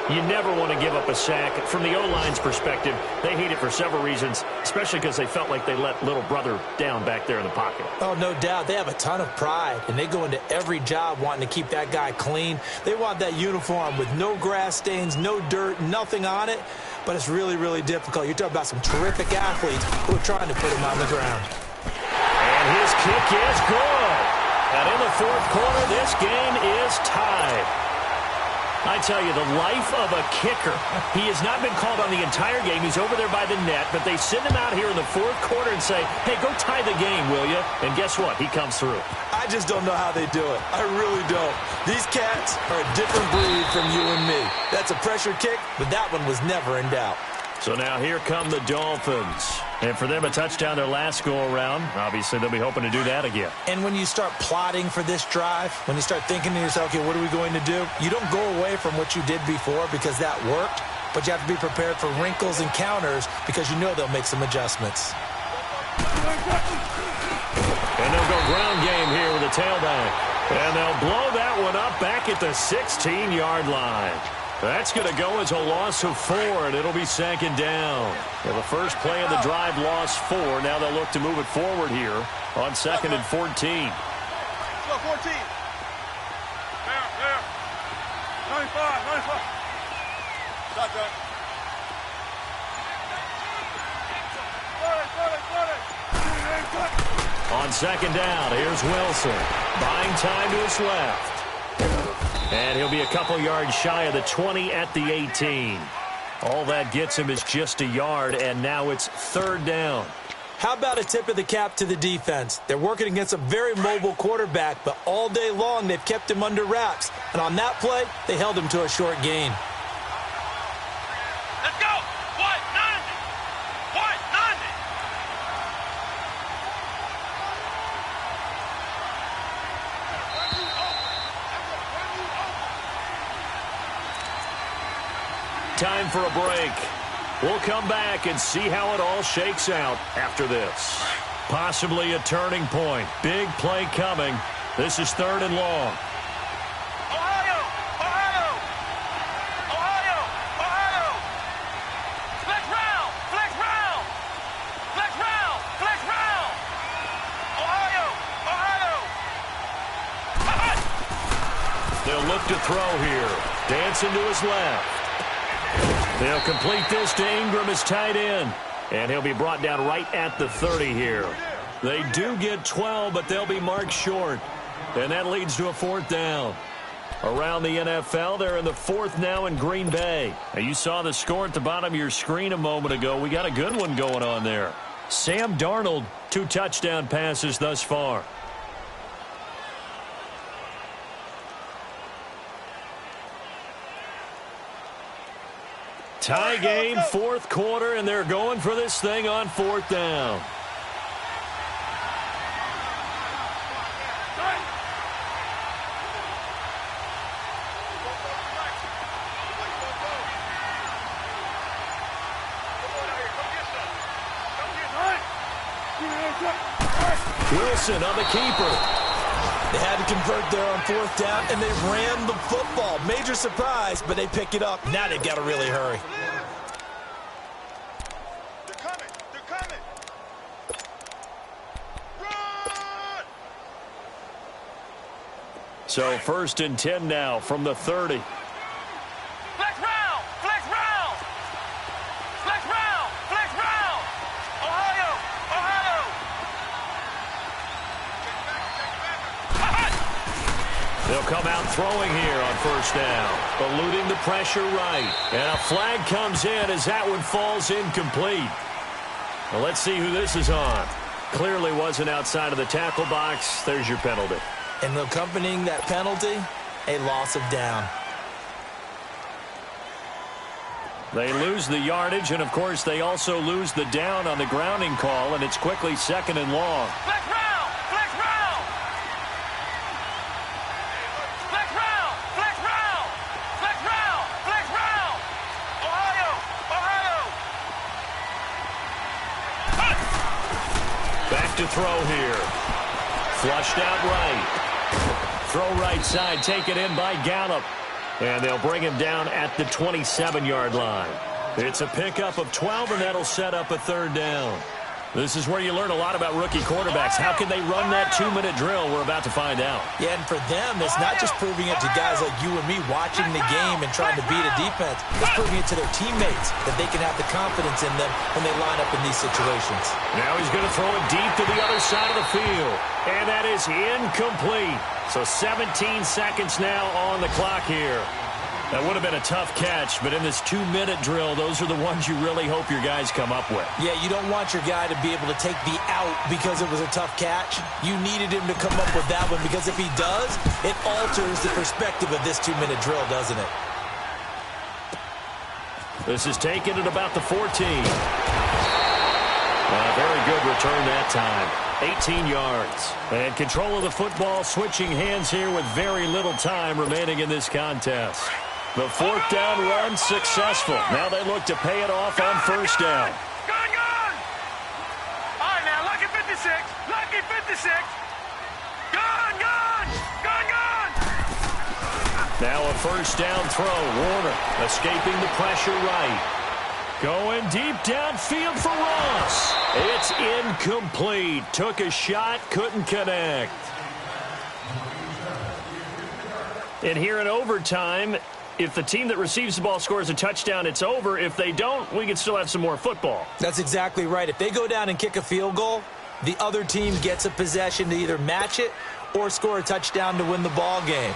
Speaker 6: You never want to give up a sack. From the O-line's perspective, they hate it for several reasons, especially because they felt like they let little brother down back there in the pocket.
Speaker 7: Oh, no doubt. They have a ton of pride, and they go into every job wanting to keep that guy clean. They want that uniform with no grass stains, no dirt, nothing on it, but it's really, really difficult. You're talking about some terrific athletes who are trying to put him on the ground.
Speaker 6: And his kick is good. And in the fourth quarter, this game is tied. I tell you, the life of a kicker. He has not been called on the entire game. He's over there by the net, but they send him out here in the fourth quarter and say, hey, go tie the game, will you? And guess what? He comes through.
Speaker 7: I just don't know how they do it. I really don't. These cats are a different breed from you and me. That's a pressure kick, but that one was never in doubt.
Speaker 6: So now here come the Dolphins. And for them, a touchdown their last go-around. Obviously, they'll be hoping to do that again.
Speaker 7: And when you start plotting for this drive, when you start thinking to yourself, okay, what are we going to do? You don't go away from what you did before because that worked, but you have to be prepared for wrinkles and counters because you know they'll make some adjustments.
Speaker 6: And they'll go ground game here with a tailback. And they'll blow that one up back at the 16-yard line. That's going to go as a loss of 4, and it'll be second down. Well, the first play of the drive lost 4. Now they'll look to move it forward here on 2nd and 14.
Speaker 8: Let's go, 14. There. 95. Stop that.
Speaker 6: On second down, here's Wilson. Buying time to his left. And he'll be a couple yards shy of the 20 at the 18. All that gets him is just a yard, and now it's third down.
Speaker 7: How about a tip of the cap to the defense? They're working against a very mobile quarterback, but all day long they've kept him under wraps. And on that play, they held him to a short gain.
Speaker 8: Let's go. White 90.
Speaker 6: Time for a break. We'll come back and see how it all shakes out after this. Possibly a turning point. Big play coming. This is 3rd and long.
Speaker 8: Ohio. Flex round. Ohio.
Speaker 6: They'll look to throw here. Dancing to his left. They'll complete this to Ingram as tight end. And he'll be brought down right at the 30 here. They do get 12, but they'll be marked short. And that leads to a 4th down. Around the NFL, they're in the 4th now in Green Bay. Now, you saw the score at the bottom of your screen a moment ago. We got a good one going on there. Sam Darnold, 2 touchdown passes thus far. Tie game, 4th quarter, and they're going for this thing on 4th down. Wilson on the keeper.
Speaker 7: They had to convert there on 4th down, and they ran the football. Major surprise, but they pick it up. Now they've got to really hurry.
Speaker 8: They're coming. Run!
Speaker 6: So 1st and 10 now from the 30.
Speaker 8: Flex round. Ohio.
Speaker 6: They'll come out throwing here on 1st down, eluding the pressure right. And a flag comes in as that one falls incomplete. Well, let's see who this is on. Clearly wasn't outside of the tackle box. There's your penalty.
Speaker 7: And accompanying that penalty, a loss of down.
Speaker 6: They lose the yardage, and, of course, they also lose the down on the grounding call, and it's quickly 2nd and long.
Speaker 8: Flex round.
Speaker 6: Back to throw here. Flushed out right. Throw right side, taken in by Gallup. And they'll bring him down at the 27-yard line. It's a pickup of 12, and that'll set up a third down. This is where you learn a lot about rookie quarterbacks. How can they run that 2-minute drill? We're about to find out.
Speaker 7: Yeah, and for them, it's not just proving it to guys like you and me watching the game and trying to beat a defense. It's proving it to their teammates that they can have the confidence in them when they line up in these situations.
Speaker 6: Now he's going to throw it deep to the other side of the field. And that is incomplete. So 17 seconds now on the clock here. That would have been a tough catch, but in this 2-minute drill, those are the ones you really hope your guys come up with.
Speaker 7: Yeah, you don't want your guy to be able to take the out because it was a tough catch. You needed him to come up with that one because if he does, it alters the perspective of this 2-minute drill, doesn't it?
Speaker 6: This is taken at about the 14. Very good return that time. 18 yards. And control of the football, switching hands here with very little time remaining in this contest. The fourth down run successful. Now they look to pay it off on first down.
Speaker 8: Gone! All right, now, lucky 56. Lucky 56. Gone!
Speaker 6: Now a first down throw. Warner escaping the pressure right. Going deep downfield for Ross. It's incomplete. Took a shot, couldn't connect. And here in overtime, if the team that receives the ball scores a touchdown, it's over. If they don't, we can still have some more football.
Speaker 7: That's exactly right. If they go down and kick a field goal, the other team gets a possession to either match it or score a touchdown to win the ball game.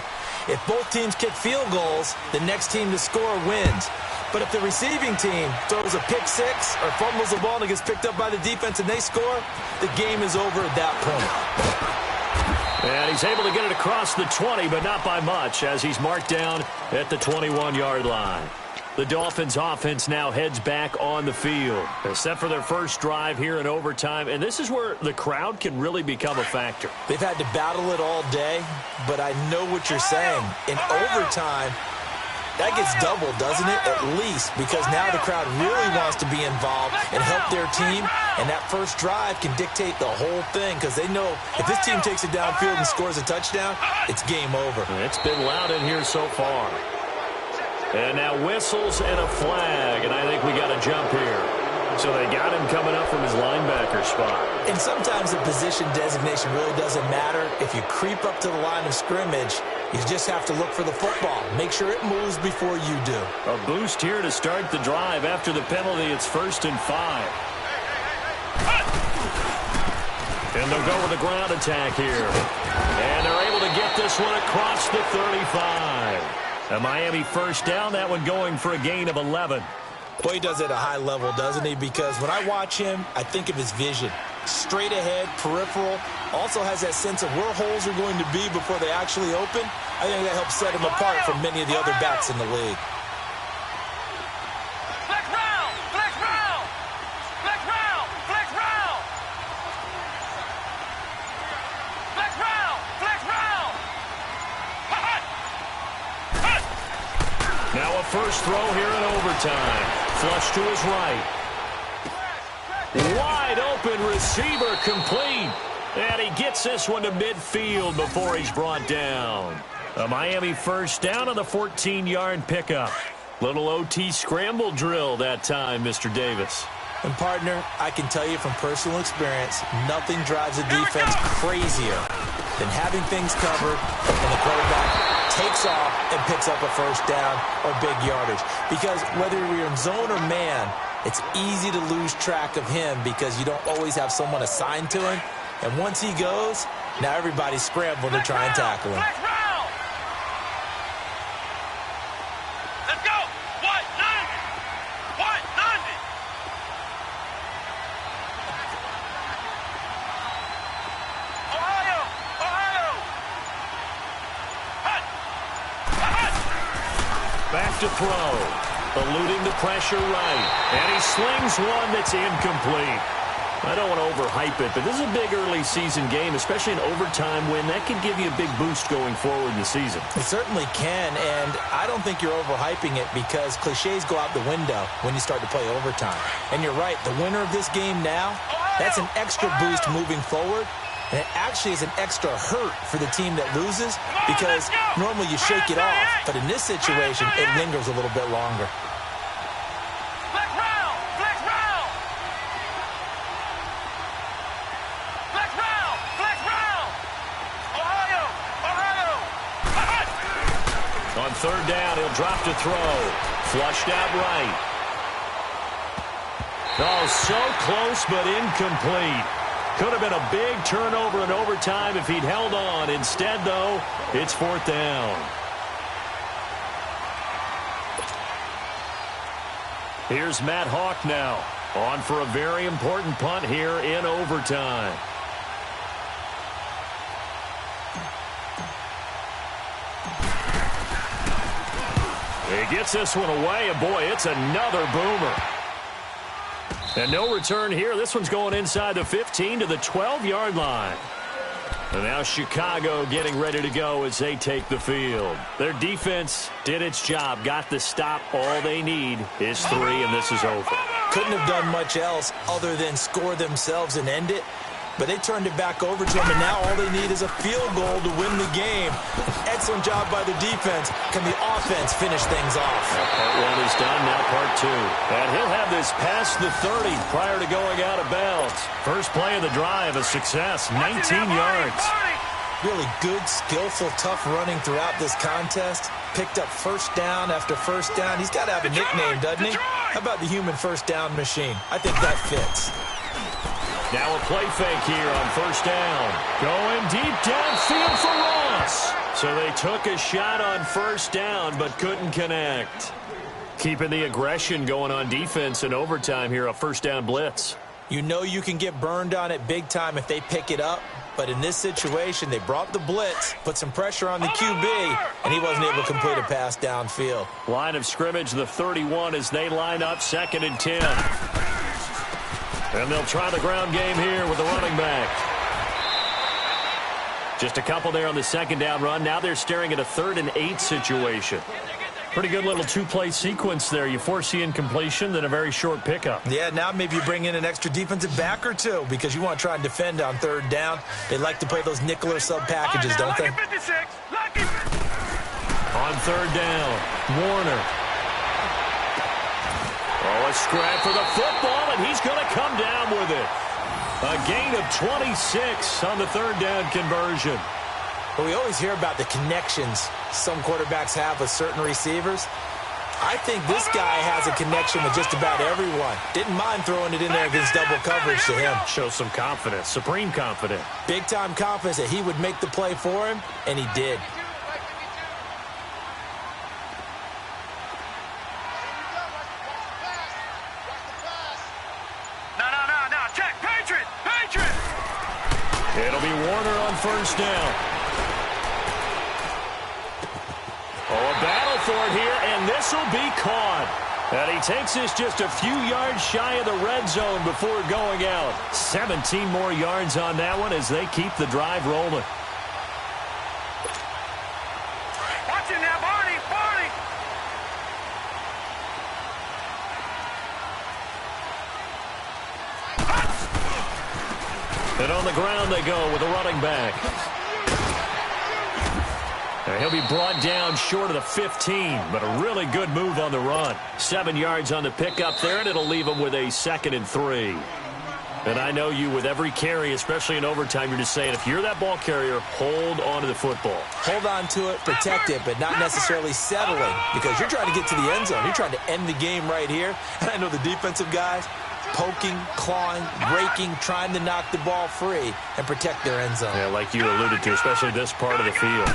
Speaker 7: If both teams kick field goals, the next team to score wins. But if the receiving team throws a pick six or fumbles the ball and it gets picked up by the defense and they score, the game is over at that point.
Speaker 6: And he's able to get it across the 20, but not by much, as he's marked down at the 21-yard line. The Dolphins' offense now heads back on the field. They're set for their first drive here in overtime, and this is where the crowd can really become a factor.
Speaker 7: They've had to battle it all day, but I know what you're saying. In overtime, that gets doubled, doesn't it? At least, because now the crowd really wants to be involved and help their team, and that first drive can dictate the whole thing because they know if this team takes it downfield and scores a touchdown, it's game over.
Speaker 6: It's been loud in here so far. And now whistles and a flag, and I think we got a jump here. So they got him coming up from his linebacker spot.
Speaker 7: And sometimes the position designation really doesn't matter. If you creep up to the line of scrimmage, you just have to look for the football. Make sure it moves before you do.
Speaker 6: A boost here to start the drive. After the penalty, it's 1st and 5. And they'll go with a ground attack here. And they're able to get this one across the 35. A Miami first down, that one going for a gain of 11.
Speaker 7: Boy, he does it at a high level, doesn't he? Because when I watch him, I think of his vision. Straight ahead, peripheral. Also has that sense of where holes are going to be before they actually open. I think that helps set him apart from many of the other backs in the league.
Speaker 8: Flex round! Flex round! Flex round! Flex round! Flex round! Flex round!
Speaker 6: Now a first throw here in overtime. Flush to his right. Wide open receiver complete. And he gets this one to midfield before he's brought down. A Miami first down on the 14-yard pickup. Little OT scramble drill that time, Mr. Davis.
Speaker 7: And, partner, I can tell you from personal experience, nothing drives a defense crazier than having things covered and the quarterback takes off and picks up a first down or big yardage. Because whether you're in zone or man, it's easy to lose track of him because you don't always have someone assigned to him. And once he goes, now everybody's scrambling to try and tackle him.
Speaker 8: Let's go! White 90! White 90! Ohio! Ohio!
Speaker 6: Back to throw. Eluding the pressure right. And he slings one that's incomplete. I don't want to overhype it, but this is a big early season game, especially an overtime win. That can give you a big boost going forward in the season.
Speaker 7: It certainly can, and I don't think you're overhyping it because cliches go out the window when you start to play overtime. And you're right, the winner of this game now, that's an extra boost moving forward. And it actually is an extra hurt for the team that loses because normally you shake it off. But in this situation, it lingers a little bit longer.
Speaker 8: Flex round! Flex round! Flex round! Flex round! Ohio! Ohio!
Speaker 6: On third down, he'll drop to throw. Flushed out right. Oh, so close but incomplete. Could have been a big turnover in overtime if he'd held on. Instead, though, it's fourth down. Here's Matt Hawk now, on for a very important punt here in overtime. He gets this one away, and boy, it's another boomer. And no return here. This one's going inside the 15 to the 12-yard line. And now Chicago getting ready to go as they take the field. Their defense did its job, got the stop. All they need is 3, and this is over.
Speaker 7: Couldn't have done much else other than score themselves and end it. But they turned it back over to him, and now all they need is a field goal to win the game. Excellent job by the defense. Can the offense finish things off?
Speaker 6: Part 1 is done, now part 2. And he'll have this past the 30 prior to going out of bounds. First play of the drive, a success, 19 yards.
Speaker 7: Really good, skillful, tough running throughout this contest. Picked up first down after first down. He's got to have a nickname, doesn't he? How about the human first down machine? I think that fits.
Speaker 6: Now a play fake here on first down. Going deep downfield for Ross. So they took a shot on first down but couldn't connect. Keeping the aggression going on defense in overtime here, a first down blitz.
Speaker 7: You know you can get burned on it big time if they pick it up. But in this situation, they brought the blitz, put some pressure on the QB, and he wasn't able to complete a pass downfield.
Speaker 6: Line of scrimmage, the 31 as they line up, 2nd and 10. And they'll try the ground game here with the running back. Just a couple there on the second down run. Now they're staring at a 3rd and 8 situation. Pretty good little 2-play sequence there. You foresee incompletion, then a very short pickup.
Speaker 7: Yeah, now maybe you bring in an extra defensive back or two because you want to try and defend on 3rd down. They like to play those nickel or sub packages, don't they?
Speaker 6: On 3rd down, Warner. Oh, a scrap for the football, and he's going to come down with it. A gain of 26 on the 3rd down conversion.
Speaker 7: But we always hear about the connections some quarterbacks have with certain receivers. I think this guy has a connection with just about everyone. Didn't mind throwing it in there against double coverage to him.
Speaker 6: Shows some confidence, supreme confidence.
Speaker 7: Big-time confidence that he would make the play for him, and he did.
Speaker 6: It'll be Warner on first down. Oh, a battle for it here, and this will be caught. And he takes this just a few yards shy of the red zone before going out. 17 more yards on that one as they keep the drive rolling.
Speaker 8: Watch it now, Barney! Barney!
Speaker 6: And on the ground they go with the running back. And he'll be brought down short of the 15, but a really good move on the run. 7 yards on the pickup there, and it'll leave him with a 2nd and 3. And I know you, with every carry, especially in overtime, you're just saying, if you're that ball carrier, hold on to the football.
Speaker 7: Hold on to it, protect it, but not necessarily settling, because you're trying to get to the end zone. You're trying to end the game right here. And I know the defensive guys, poking, clawing, raking, trying to knock the ball free and protect their end zone.
Speaker 6: Yeah, like you alluded to, especially this part of the field.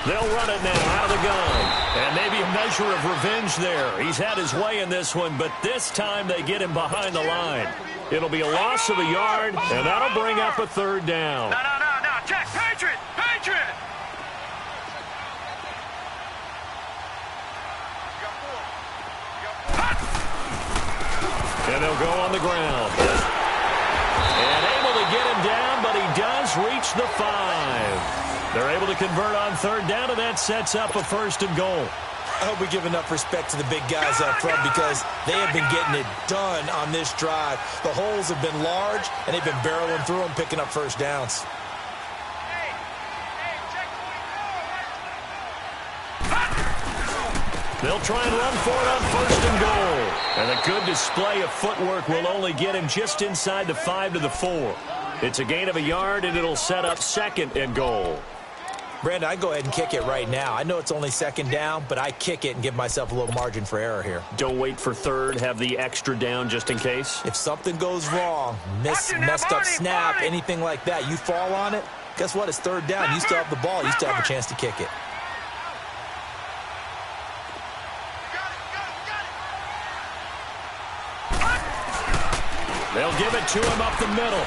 Speaker 6: They'll run it now out of the gun. And maybe a measure of revenge there. He's had his way in this one, but this time they get him behind the line. It'll be a loss of a yard, and that'll bring up a 3rd down.
Speaker 8: No. Check. Patriot! Patriot!
Speaker 6: And they'll go on the ground. And able to get him down, but he does reach the 5. They're able to convert on 3rd down, and that sets up a 1st and goal.
Speaker 7: I hope we give enough respect to the big guys up front because they have been getting it done on this drive. The holes have been large, and they've been barreling through them, picking up first downs.
Speaker 6: They'll try and run for it on 1st and goal. And a good display of footwork will only get him just inside the 5 to the 4. It's a gain of a yard, and it'll set up 2nd and goal.
Speaker 7: Brandon, I'd go ahead and kick it right now. I know it's only 2nd down, but I kick it and give myself a little margin for error here.
Speaker 6: Don't wait for 3rd. Have the extra down just in case.
Speaker 7: If something goes wrong, messed up snap, anything like that, you fall on it, guess what? It's 3rd down. You still have the ball. You still have a chance to kick it.
Speaker 6: They'll give it to him up the middle.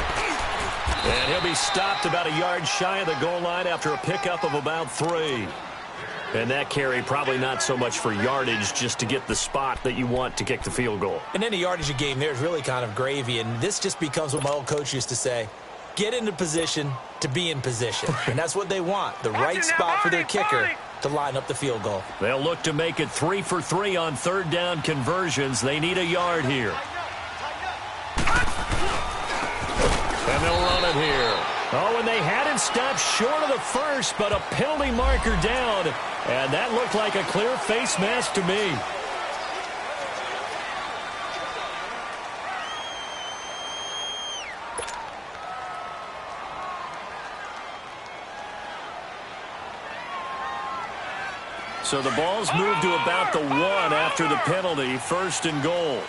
Speaker 6: And he'll be stopped about a yard shy of the goal line after a pickup of about 3. And that carry probably not so much for yardage, just to get the spot that you want to kick the field goal.
Speaker 7: And any yardage game there is really kind of gravy. And this just becomes what my old coach used to say. Get into position to be in position. And that's what they want, the right spot for their kicker to line up the field goal.
Speaker 6: They'll look to make it 3 for 3 on 3rd down conversions. They need a yard here. And they'll run it here. Oh, and they had it stopped short of the 1st, but a penalty marker down. And that looked like a clear face mask to me. So the ball's moved to about the 1 after the penalty, 1st and goal.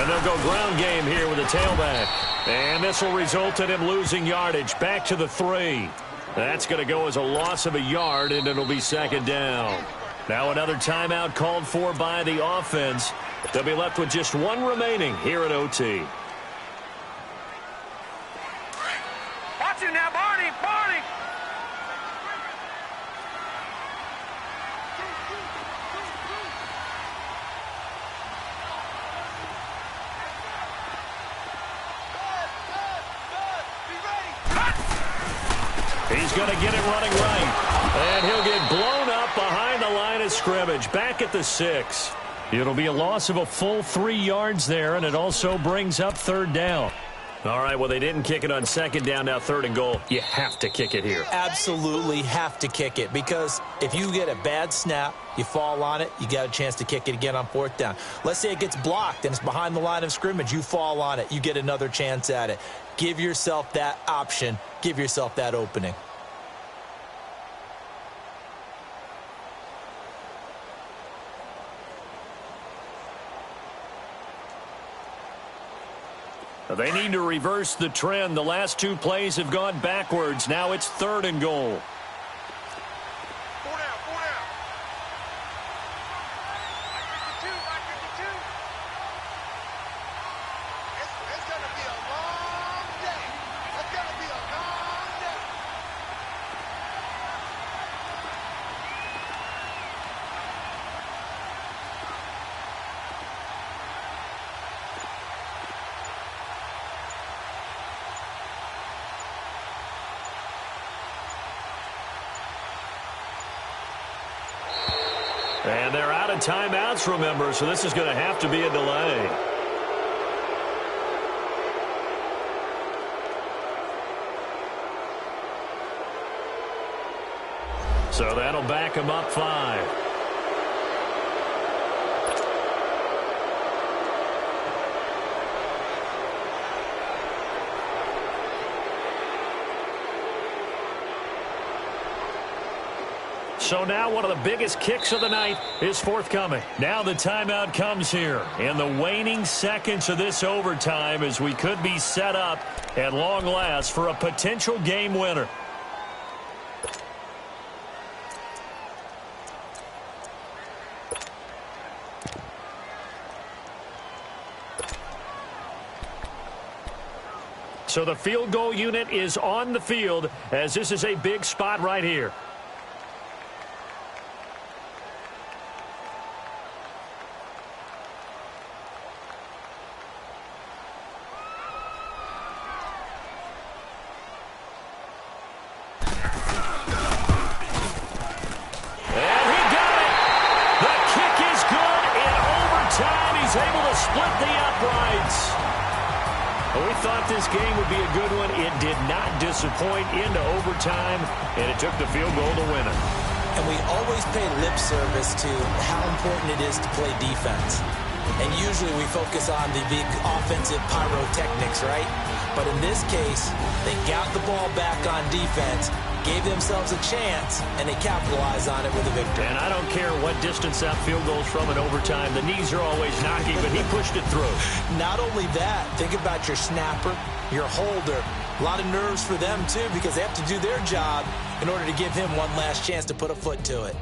Speaker 6: And they'll go ground game here with a tailback. And this will result in him losing yardage back to the 3. That's going to go as a loss of a yard, and it'll be 2nd down. Now another timeout called for by the offense. They'll be left with just 1 remaining here at OT.
Speaker 8: Watch you now, Barney, Barney.
Speaker 6: He's going to get it running right. And he'll get blown up behind the line of scrimmage, back at the 6. It'll be a loss of a full 3 yards there, and it also brings up 3rd down. All right, well, they didn't kick it on 2nd down, now 3rd and goal. You have to kick it here.
Speaker 7: Absolutely have to kick it, because if you get a bad snap, you fall on it, you got a chance to kick it again on 4th down. Let's say it gets blocked and it's behind the line of scrimmage. You fall on it, you get another chance at it. Give yourself that option. Give yourself that opening.
Speaker 6: They need to reverse the trend. The last 2 plays have gone backwards. Now it's 3rd and goal.
Speaker 8: 4 down, 4 down. Back 52, back 52. It's going to be a long day. It's going to be a long day.
Speaker 6: And they're out of timeouts, remember, so this is going to have to be a delay. So that'll back them up 5. So now one of the biggest kicks of the night is forthcoming. Now the timeout comes here in the waning seconds of this overtime, as we could be set up at long last for a potential game winner. So the field goal unit is on the field, as this is a big spot right here. able to split the uprights. We thought this game would be a good one. It did not disappoint into overtime, and it took the field goal to win it.
Speaker 7: And we always pay lip service to how important it is to play defense. And usually we focus on the big offensive pyrotechnics, right? But in this case, they got the ball back on defense, gave themselves a chance, and they capitalized on it with a victory.
Speaker 6: And I don't care what distance that field goes from in overtime. The knees are always knocking, but he pushed it through.
Speaker 7: Not only that, think about your snapper, your holder. A lot of nerves for them, too, because they have to do their job in order to give him one last chance to put a foot to it.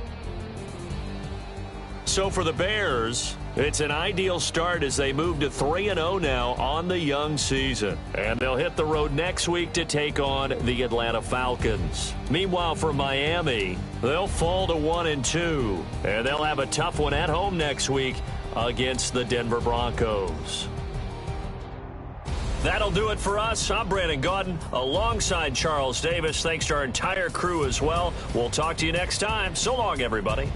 Speaker 6: So for the Bears, it's an ideal start as they move to 3-0 now on the young season. And they'll hit the road next week to take on the Atlanta Falcons. Meanwhile, for Miami, they'll fall to 1-2. And they'll have a tough one at home next week against the Denver Broncos. That'll do it for us. I'm Brandon Gaudin alongside Charles Davis. Thanks to our entire crew as well. We'll talk to you next time. So long, everybody.